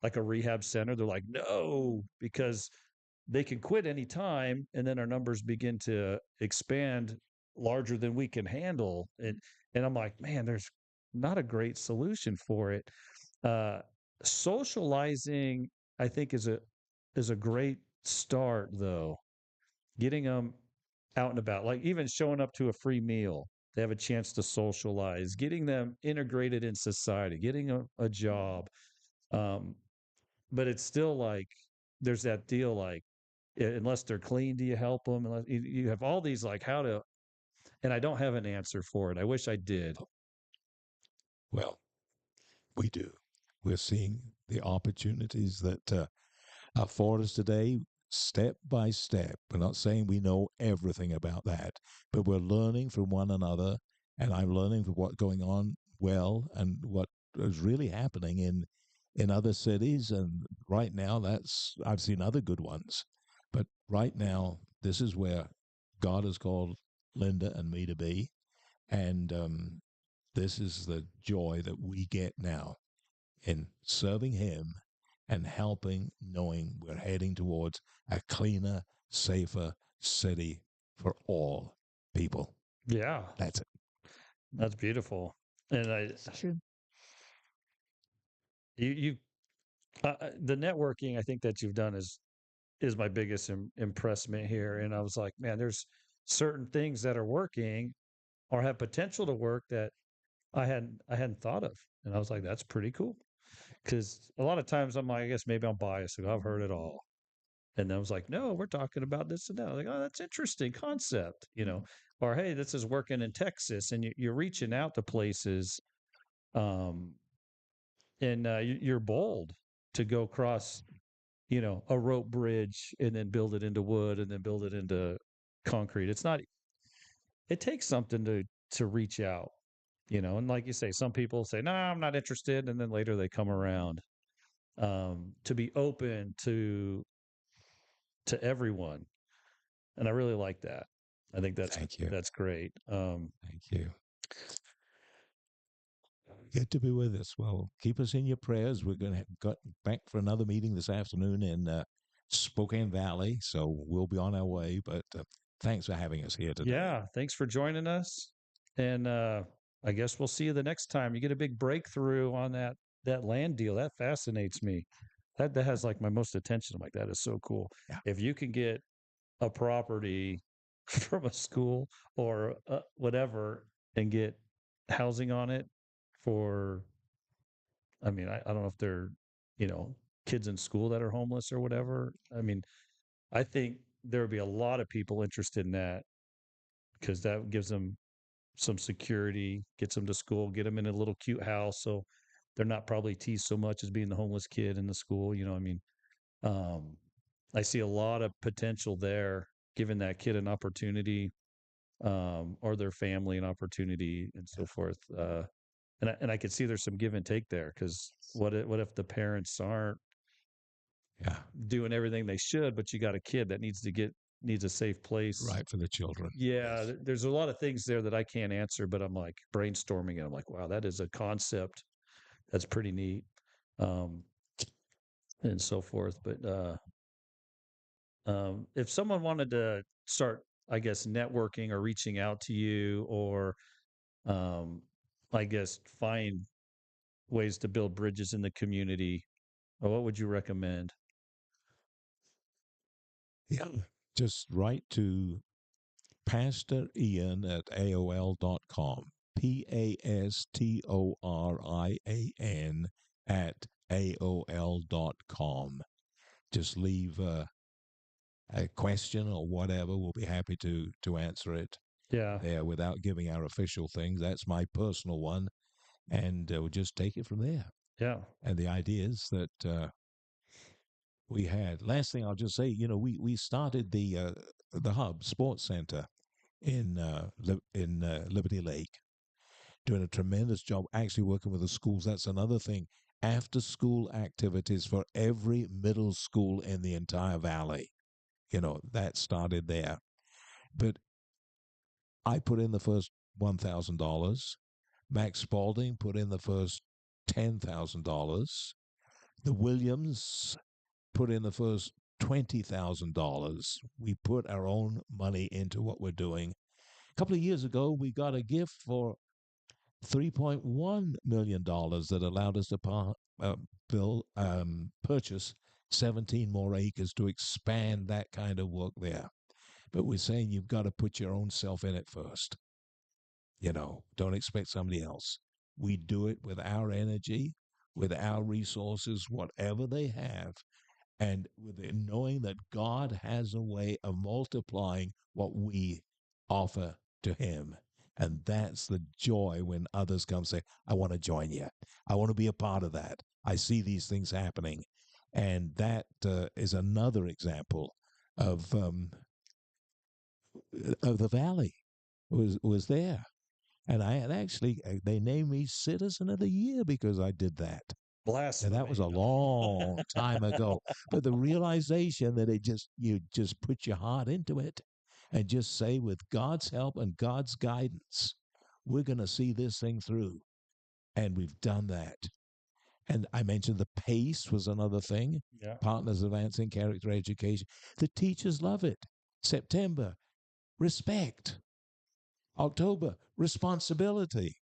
[SPEAKER 1] like a rehab center, they're like, no, because they can quit anytime. And then our numbers begin to expand larger than we can handle. And I'm like, man, there's not a great solution for it. Uh, Socializing, I think, is a great start, though. Getting them out and about, like even showing up to a free meal, they have a chance to socialize. Getting them integrated in society, getting a job. Um, but it's still like there's that deal, like unless they're clean, do you help them? Unless you have all these like how to, and I don't have an answer for it. I wish I did.
[SPEAKER 3] well, we do. We're seeing the opportunities that for us today, step by step. We're not saying we know everything about that, but we're learning from one another. And I'm learning from what's going on well and what is really happening in other cities. And right now, I've seen other good ones. But right now, this is where God has called Linda and me to be. And this is the joy that we get now in serving Him and helping, knowing we're heading towards a cleaner, safer city for all people.
[SPEAKER 1] Yeah,
[SPEAKER 3] That's it.
[SPEAKER 1] that's beautiful. And
[SPEAKER 4] It's true.
[SPEAKER 1] You the networking I think that you've done is my biggest impressment here. And I was like, man, there's certain things that are working or have potential to work that I hadn't thought of. And I was like, that's pretty cool. Because a lot of times I'm like, I guess maybe I'm biased. Like, I've heard it all. And then I was like, no, we're talking about this and that. Like, oh, that's interesting concept, or hey, this is working in Texas, and you're reaching out to places, um, and you're bold to go across, a rope bridge and then build it into wood and then build it into concrete. It's not. It takes something to reach out, and like you say, some people say, no, I'm not interested, and then later they come around. To be open to everyone, and I really like that. I think
[SPEAKER 3] Thank you.
[SPEAKER 1] that's great.
[SPEAKER 3] Thank you. Good to be with us. Well, keep us in your prayers. We're going to go back for another meeting this afternoon in Spokane Valley, so we'll be on our way. But thanks for having us here today.
[SPEAKER 1] Yeah, thanks for joining us, and I guess we'll see you the next time. You get a big breakthrough on that land deal. That fascinates me. That has like my most attention. I'm like, that is so cool.
[SPEAKER 3] Yeah.
[SPEAKER 1] If you can get a property from a school or whatever and get housing on it for, I mean, I don't know if they're, you know, kids in school that are homeless or whatever. I mean, I think there would be a lot of people interested in that because that gives them some security, gets them to school, get them in a little cute house. So they're not probably teased so much as being the homeless kid in the school. I mean, um, I see a lot of potential there, giving that kid an opportunity, or their family an opportunity, and so forth. And I could see there's some give and take there because what if the parents aren't
[SPEAKER 3] Yeah.
[SPEAKER 1] doing everything they should, but you got a kid that needs a safe place.
[SPEAKER 3] Right for the children.
[SPEAKER 1] Yeah,
[SPEAKER 3] Yes.
[SPEAKER 1] there's a lot of things there that I can't answer, but I'm like brainstorming and I'm like, wow, that is a concept that's pretty neat, um, and so forth. But if someone wanted to start, I guess, networking or reaching out to you, or um, I guess find ways to build bridges in the community, what would you recommend?
[SPEAKER 3] Yeah. Just write to Pastor Ian at AOL.com. PASTORIAN at AOL.com. Just leave a question or whatever. We'll be happy to answer it
[SPEAKER 1] Yeah,
[SPEAKER 3] there without giving our official things. That's my personal one. And we'll just take it from there.
[SPEAKER 1] yeah,
[SPEAKER 3] And the ideas that we had. Last thing I'll just say, we started the Hub Sports Center in Liberty Lake, doing a tremendous job actually working with the schools. That's another thing. After school activities for every middle school in the entire valley. That started there. But I put in the first $1,000. Max Spalding put in the first $10,000. The Williams put in the first $20,000. We put our own money into what we're doing. A couple of years ago, we got a gift for $3.1 million that allowed us to purchase 17 more acres to expand that kind of work there. But we're saying you've got to put your own self in it first. Don't expect somebody else. We do it with our energy, with our resources, whatever they have, and with it knowing that God has a way of multiplying what we offer to Him. And that's the joy when others come say, I want to join you. I want to be a part of that. I see these things happening. And that is another example of the valley was there. And I had actually, they named me Citizen of the Year because I did that. And that was a
[SPEAKER 1] blasphemy.
[SPEAKER 3] long time ago. But the realization that you just put your heart into it and just say, with God's help and God's guidance, we're going to see this thing through. And we've done that. And I mentioned the PACE was another thing.
[SPEAKER 1] Yeah.
[SPEAKER 3] Partners Advancing Character Education. The teachers love it. September, respect. October, responsibility.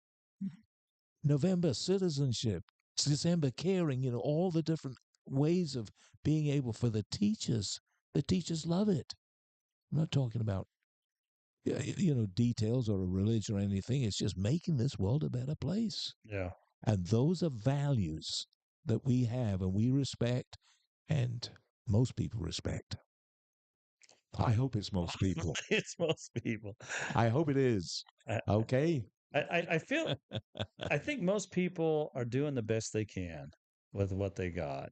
[SPEAKER 3] November, citizenship. It's December caring, all the different ways of being able for the teachers. The teachers love it. I'm not talking about details or a religion or anything. It's just making this world a better place.
[SPEAKER 1] Yeah.
[SPEAKER 3] And those are values that we have and we respect, and most people respect. I hope it's most people.
[SPEAKER 1] It's most people.
[SPEAKER 3] I hope it is.
[SPEAKER 1] I,
[SPEAKER 3] Okay.
[SPEAKER 1] I feel, I think most people are doing the best they can with what they got.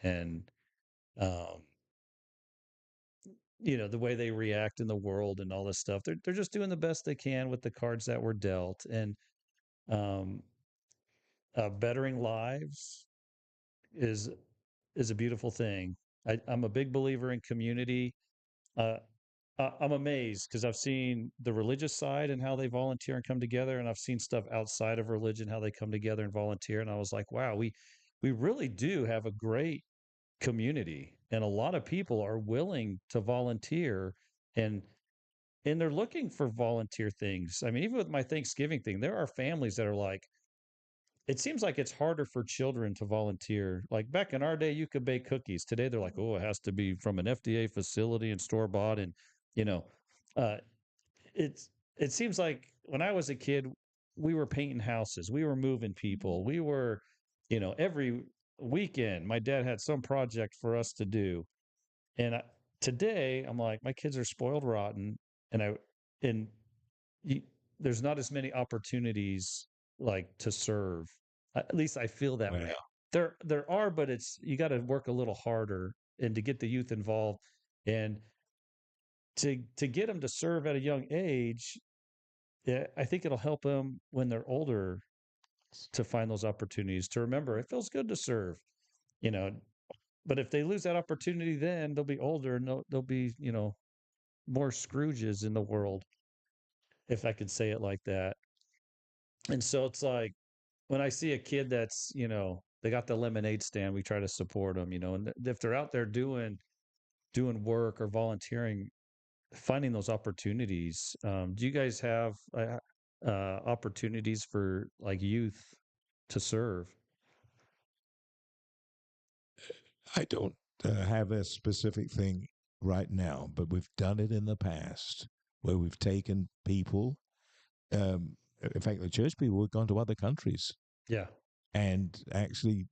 [SPEAKER 1] And, um, the way they react in the world and all this stuff. They're just doing the best they can with the cards that were dealt. And, um, bettering lives is a beautiful thing. I'm a big believer in community. Uh, I'm amazed because I've seen the religious side and how they volunteer and come together, and I've seen stuff outside of religion how they come together and volunteer. And I was like, wow, we really do have a great community, and a lot of people are willing to volunteer, and they're looking for volunteer things. I mean, even with my Thanksgiving thing, there are families that are like, it seems like it's harder for children to volunteer. Like back in our day, you could bake cookies. Today, they're like, oh, it has to be from an FDA facility and store bought. And, you know, uh, it seems like when I was a kid, we were painting houses, we were moving people, we were, every weekend, my dad had some project for us to do. And today, I'm like, my kids are spoiled rotten, and and you, there's not as many opportunities like to serve. At least I feel that way.
[SPEAKER 3] Well,
[SPEAKER 1] There are, but it's you got to work a little harder and to get the youth involved and to get them to serve at a young age. Yeah, I think it'll help them when they're older to find those opportunities to remember it feels good to serve, you know. But if they lose that opportunity, then they'll be older and they'll be, more Scrooges in the world, if I could say it like that. And so it's like when I see a kid that's, they got the lemonade stand, we try to support them, and if they're out there doing work or volunteering, finding those opportunities. Do you guys have opportunities for like youth to serve?
[SPEAKER 3] I don't have a specific thing right now, but we've done it in the past where we've taken people. In fact, the church people have gone to other countries
[SPEAKER 1] Yeah.
[SPEAKER 3] and actually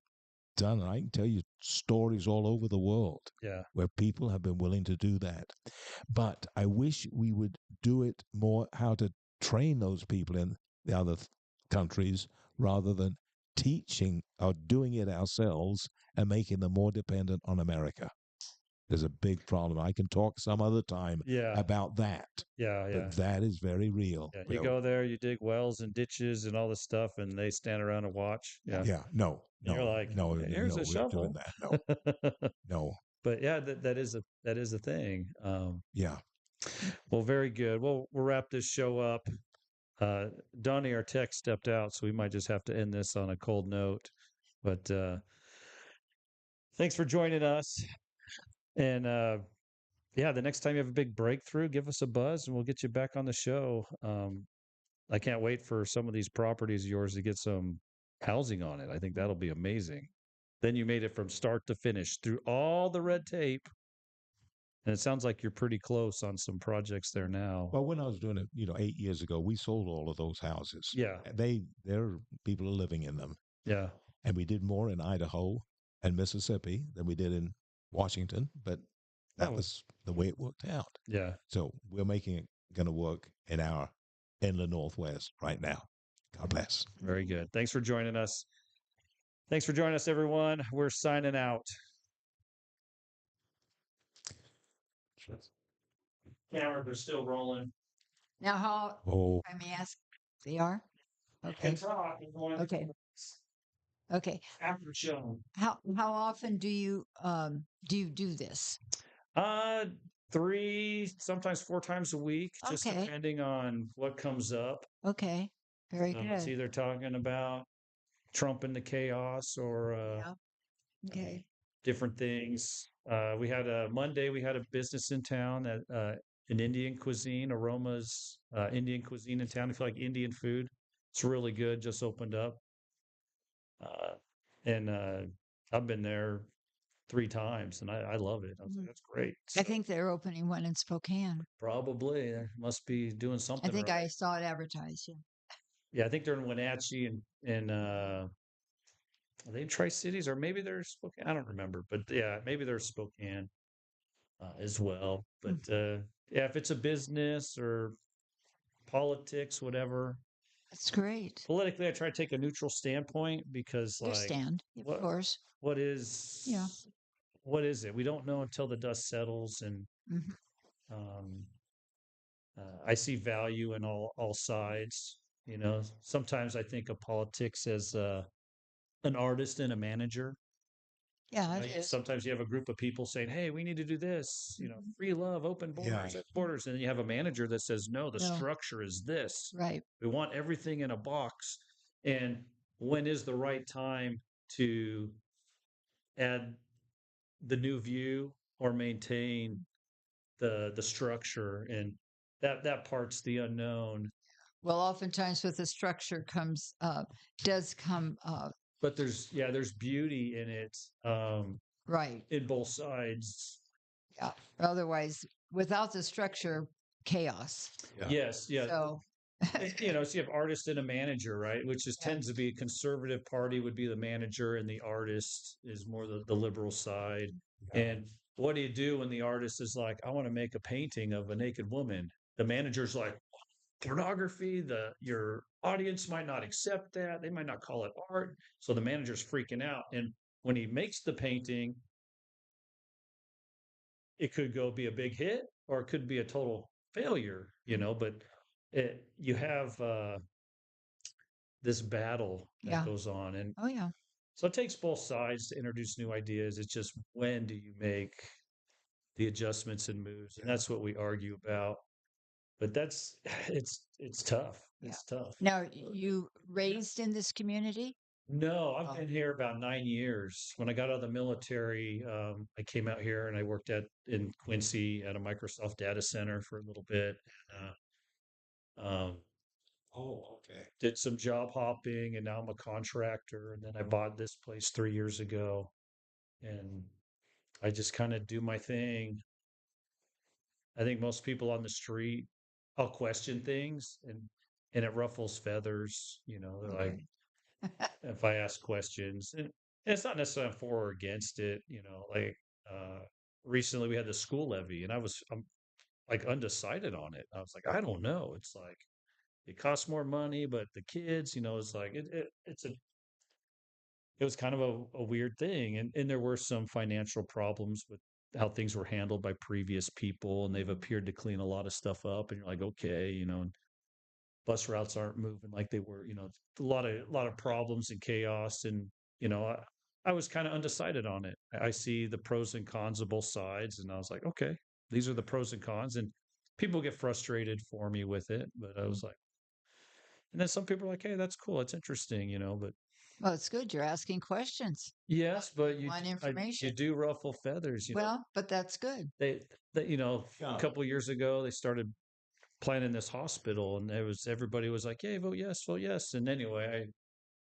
[SPEAKER 3] done. I can tell you stories all over the world
[SPEAKER 1] Yeah.
[SPEAKER 3] where people have been willing to do that. But I wish we would do it more, how to train those people in the other countries rather than teaching or doing it ourselves and making them more dependent on America. There's a big problem. I can talk some other time
[SPEAKER 1] Yeah.
[SPEAKER 3] about that,
[SPEAKER 1] Yeah. Yeah.
[SPEAKER 3] but that is very real.
[SPEAKER 1] Yeah. You go there, you dig wells and ditches and all this stuff, and they stand around and watch. Yeah.
[SPEAKER 3] Yeah, no,
[SPEAKER 1] And you're
[SPEAKER 3] no,
[SPEAKER 1] like,
[SPEAKER 3] no,
[SPEAKER 1] here's
[SPEAKER 3] no,
[SPEAKER 1] a
[SPEAKER 3] we're doing
[SPEAKER 1] shovel.
[SPEAKER 3] that. No, no.
[SPEAKER 1] But yeah, that is a thing.
[SPEAKER 3] Yeah.
[SPEAKER 1] Well, very good. Well, we'll wrap this show up. Uh, Donnie, our tech, stepped out, so we might just have to end this on a cold note. But thanks for joining us. And yeah, the next time you have a big breakthrough, give us a buzz and we'll get you back on the show. I can't wait for some of these properties of yours to get some housing on it. I think that'll be amazing. Then you made it from start to finish through all the red tape. And it sounds like you're pretty close on some projects there now.
[SPEAKER 3] Well, when I was doing it, 8 years ago, we sold all of those houses.
[SPEAKER 1] Yeah.
[SPEAKER 3] There people are living in them,
[SPEAKER 1] Yeah.
[SPEAKER 3] and we did more in Idaho and Mississippi than we did in Washington. But that
[SPEAKER 1] Oh.
[SPEAKER 3] was the way it worked out.
[SPEAKER 1] Yeah.
[SPEAKER 3] So we're making it going to work in our inland Northwest right now. God bless.
[SPEAKER 1] Very good. Thanks for joining us. Thanks for joining us, everyone. We're signing out. Cameras are still rolling.
[SPEAKER 4] Now, how,
[SPEAKER 3] Oh,
[SPEAKER 4] I may ask, they are? Okay. Okay. Okay.
[SPEAKER 1] After show.
[SPEAKER 4] How often do you do this?
[SPEAKER 1] 3, sometimes 4 times a week, just
[SPEAKER 4] Okay.
[SPEAKER 1] depending on what comes up.
[SPEAKER 4] Okay. Very
[SPEAKER 1] It's
[SPEAKER 4] good.
[SPEAKER 1] either talking about Trump and the chaos or
[SPEAKER 4] Yeah. Okay.
[SPEAKER 1] different things. We had a Monday, we had a business in town that an Indian cuisine, Aroma's Indian cuisine in town. If you like Indian food, it's really good. Just opened up. And I've been there 3 times, and I love it. I was like,
[SPEAKER 4] Mm.
[SPEAKER 1] that's great.
[SPEAKER 4] I
[SPEAKER 1] So
[SPEAKER 4] think they're opening one in Spokane.
[SPEAKER 1] probably must be doing
[SPEAKER 4] I
[SPEAKER 1] something
[SPEAKER 4] think I
[SPEAKER 1] right.
[SPEAKER 4] saw it advertised. Yeah.
[SPEAKER 1] Yeah, I think they're in Wenatchee and are they Tri Cities or maybe they're Spokane? I don't remember, but yeah, maybe they're Spokane as well. But
[SPEAKER 4] Mm.
[SPEAKER 1] yeah, if it's a business or politics, whatever,
[SPEAKER 4] That's great.
[SPEAKER 1] politically, I try to take a neutral standpoint because, like,
[SPEAKER 4] Understand, of
[SPEAKER 1] what
[SPEAKER 4] course.
[SPEAKER 1] what
[SPEAKER 4] Yeah.
[SPEAKER 1] is what is it? We don't know until the dust settles, and
[SPEAKER 4] Mhm.
[SPEAKER 1] um, I see value in all sides. You know, sometimes I think of politics as an artist and a manager.
[SPEAKER 4] Yeah, it is.
[SPEAKER 1] Sometimes you have a group of people saying, "Hey, we need to do this." You know,
[SPEAKER 4] Mhm.
[SPEAKER 1] free love, open
[SPEAKER 3] Yeah.
[SPEAKER 1] borders, and then you have a manager that says, "No, the
[SPEAKER 4] No,
[SPEAKER 1] structure is this.
[SPEAKER 4] right.
[SPEAKER 1] We want everything in a box." And when is the right time to add the new view or maintain the structure? And that part's the unknown.
[SPEAKER 4] Well, oftentimes with the structure does come,
[SPEAKER 1] But there's beauty in it,
[SPEAKER 4] right.
[SPEAKER 1] in both sides.
[SPEAKER 4] Yeah. Otherwise, without the structure, chaos.
[SPEAKER 3] Yeah.
[SPEAKER 1] Yes, yeah.
[SPEAKER 4] So,
[SPEAKER 1] You know, so you have artist and a manager, right? Which is
[SPEAKER 4] yeah.
[SPEAKER 1] tends to be a conservative party would be the manager, and the artist is more the liberal side.
[SPEAKER 3] Yeah.
[SPEAKER 1] And what do you do when the artist is like, I want to make a painting of a naked woman? The manager's like, pornography, your audience might not accept that. They might not call it art. So the manager's freaking out. And when he makes the painting, it could go be a big hit or it could be a total failure, you know, but you have this battle that
[SPEAKER 4] Yeah.
[SPEAKER 1] goes on. And
[SPEAKER 4] Oh, yeah.
[SPEAKER 1] so it takes both sides to introduce new ideas. It's just when do you make the adjustments and moves? And that's what we argue about. But that's it's tough.
[SPEAKER 4] Yeah.
[SPEAKER 1] It's tough.
[SPEAKER 4] Now, you raised in this community?
[SPEAKER 1] No, I've
[SPEAKER 4] Oh,
[SPEAKER 1] been here about 9 years. When I got out of the military, I came out here and I worked in Quincy at a Microsoft data center for a little bit. Um,
[SPEAKER 3] Oh, okay.
[SPEAKER 1] did some job hopping, and now I'm a contractor. And then I bought this place 3 years ago, and I just kind of do my thing. I think most people on the street, I'll question things, and it ruffles feathers. You know, they're like,
[SPEAKER 4] okay.
[SPEAKER 1] if I ask questions, and it's not necessarily I'm for or against it. You know, like uh, recently we had the school levy, and I'm like undecided on it. I was like, I don't know. It's like it costs more money, but the kids, you know, it's like it was kind of a weird thing, and there were some financial problems with how things were handled by previous people, and they've appeared to clean a lot of stuff up, and you're like, okay, you know, and bus routes aren't moving like they were, you know, a lot of problems and chaos, and you know, I was kind of undecided on it. I see the pros and cons of both sides, and I was like, okay, these are the pros and cons, and people get frustrated for me with it, but I was like, and then some people are like, hey, that's cool, it's interesting, you know, but
[SPEAKER 4] Well, it's good. You're asking questions.
[SPEAKER 1] yes, but
[SPEAKER 4] You want
[SPEAKER 1] you
[SPEAKER 4] information.
[SPEAKER 1] do ruffle feathers, you know.
[SPEAKER 4] Well, but that's good.
[SPEAKER 1] They you know, a
[SPEAKER 3] Yeah.
[SPEAKER 1] couple of years ago they started planning this hospital, and everybody was like, "Yay, vote yes, vote yes." And anyway,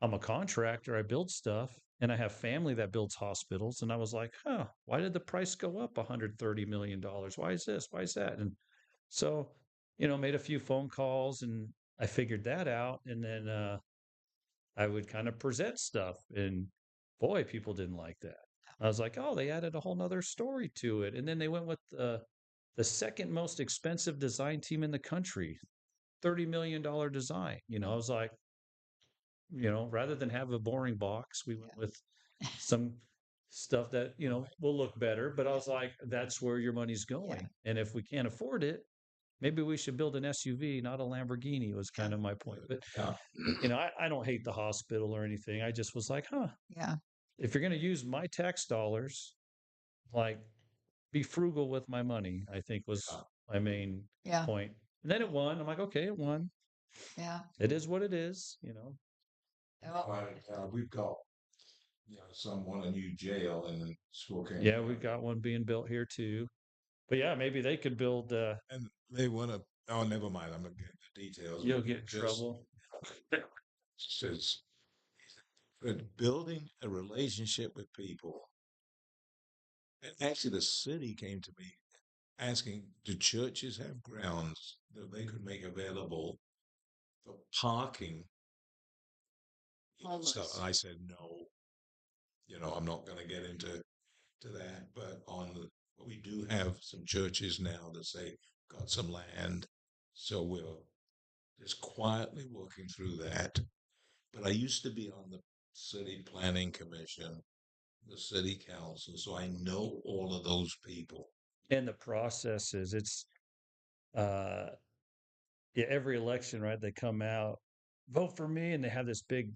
[SPEAKER 1] I'm a contractor, I build stuff, and I have family that builds hospitals, and I was like, "Huh, why did the price go up $130 million? Why is this? Why is that?" And so, you know, made a few phone calls, and I figured that out, and then I would kind of present stuff, and boy, people didn't like that. I was like, oh, they added a whole nother story to it. And then they went with the second most expensive design team in the country, $30 million design. You know, I was like, you know, rather than have a boring box, we went with some stuff that, you know, will look better. But I was like, that's where your money's
[SPEAKER 4] Yeah.
[SPEAKER 1] going. And if we can't afford it, maybe we should build an SUV, not a Lamborghini, was kind of my point. But,
[SPEAKER 3] Yeah.
[SPEAKER 1] you know, I don't hate the hospital or anything. I just was like, huh,
[SPEAKER 4] Yeah.
[SPEAKER 1] if you're going to use my tax dollars, like be frugal with my money, I think was my main
[SPEAKER 4] Yeah.
[SPEAKER 1] point. And then it won. I'm like, okay, it won.
[SPEAKER 4] Yeah.
[SPEAKER 1] It is what it is, you know.
[SPEAKER 4] Well,
[SPEAKER 3] We've got someone a new jail in Spokane
[SPEAKER 1] Yeah, we
[SPEAKER 3] County,
[SPEAKER 1] got one being built here too. But yeah, maybe they could build
[SPEAKER 3] and they want to. Oh, never mind. I'm not getting the details.
[SPEAKER 1] you'll get in
[SPEAKER 3] Just
[SPEAKER 1] trouble.
[SPEAKER 3] says But building a relationship with people, and actually the city came to me asking, do churches have grounds that they could make available for parking and stuff? And I said, no, I'm not going to get into that. But we do have some churches now that say, got some land. So we're just quietly working through that. But I used to be on the city planning commission, the city council, so I know all of those people.
[SPEAKER 1] And the processes, it's uh yeah, every election, right? They come out, vote for me, and they have this big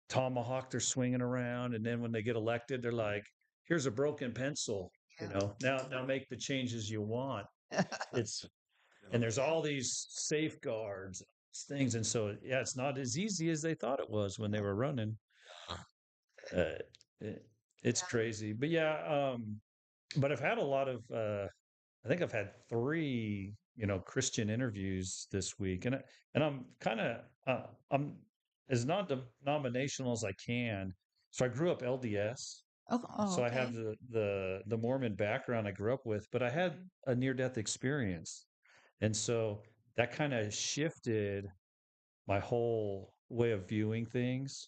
[SPEAKER 1] tomahawk they're swinging around, and then when they get elected, they're like, "Here's a broken pencil, now make the changes you want." It's and there's all these safeguards, things, and so yeah, it's not as easy as they thought it was when they were running. Uh, it, it's crazy, but yeah, but I've had a lot of I think I've had three, Christian interviews this week, and I'm kind of I'm as non-denominational as I can. So I grew up LDS, so I have
[SPEAKER 4] Okay.
[SPEAKER 1] the Mormon background I grew up with, but I had a near-death experience, and so that kind of shifted my whole way of viewing things,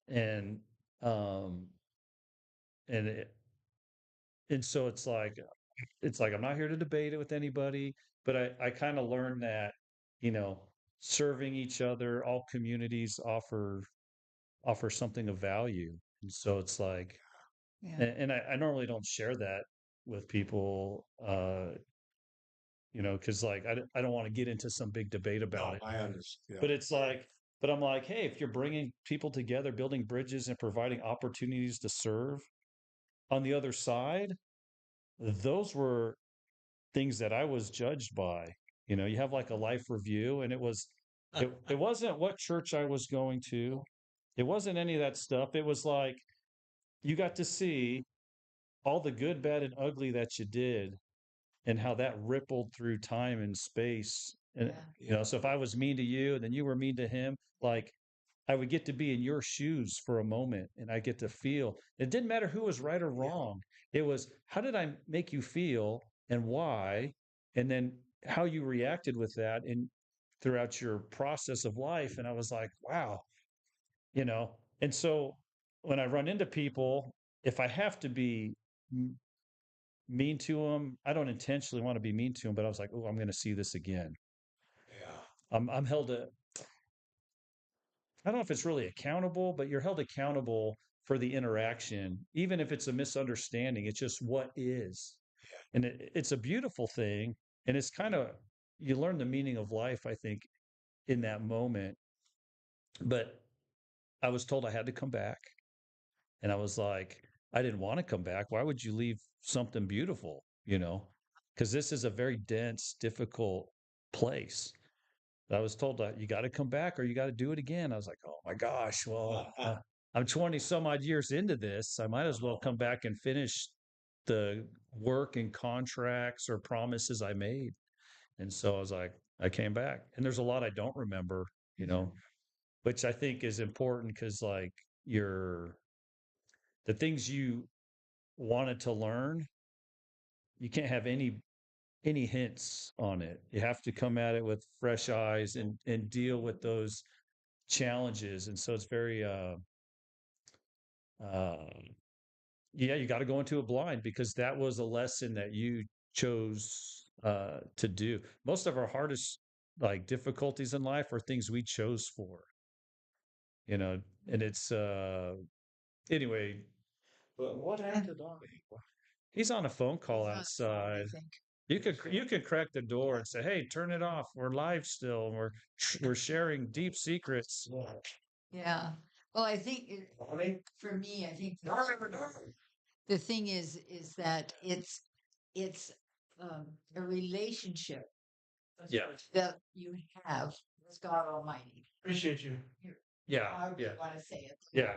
[SPEAKER 1] and um and it, and so it's like I'm not here to debate it with anybody, but I kind of learned that, you know, serving each other, all communities offer something of value. And so it's like,
[SPEAKER 4] Yeah.
[SPEAKER 1] and I normally don't share that with people, because like I don't want to get into some big debate about it.
[SPEAKER 3] I understand.
[SPEAKER 1] But it's like, but I'm like, hey, if you're bringing people together, building bridges and providing opportunities to serve on the other side, those were things that I was judged by. You have like a life review, and it wasn't what church I was going to. It wasn't any of that stuff. It was like you got to see all the good, bad, and ugly that you did and how that rippled through time and space. And so if I was mean to you and then you were mean to him, like I would get to be in your shoes for a moment and I get to feel it didn't matter who was right or wrong. It was how did I make you feel and why? And then how you reacted with that and throughout your process of life. And I was like, wow, you know. And so when I run into people, if I have to be mean to them, I don't intentionally want to be mean to them, but I was like, oh, I'm going to see this again.
[SPEAKER 3] Yeah.
[SPEAKER 1] I'm held to I don't know if it's really accountable, but you're held accountable for the interaction, even if it's a misunderstanding. It's just what is. And it's a beautiful thing. And it's kind of, you learn the meaning of life, I think, in that moment. But I was told I had to come back. And I was like, I didn't want to come back. Why would you leave something beautiful? Because this is a very dense, difficult place. I was told that you got to come back or you got to do it again. I was like, oh my gosh, well, I'm 20 some odd years into this. I might as well come back and finish the work and contracts or promises I made. And so I was like, I came back. And there's a lot I don't remember, which I think is important because like the things you wanted to learn, you can't have any hints on it. You have to come at it with fresh eyes and deal with those challenges. And so it's very uh yeah, you got to go into it blind because that was a lesson that you chose to do. Most of our hardest like difficulties in life are things we chose for, and it's anyway, but what happened to Donnie? He's on a phone call outside. You could crack the door and say, "Hey, turn it off. We're live still. And we're sharing deep secrets."
[SPEAKER 4] Yeah. Well, I think for me, I think the thing is that it's a relationship
[SPEAKER 1] Yeah,
[SPEAKER 4] that you have with God Almighty.
[SPEAKER 2] Appreciate you.
[SPEAKER 1] yeah,
[SPEAKER 4] However
[SPEAKER 1] yeah,
[SPEAKER 4] you want to say it.
[SPEAKER 1] yeah.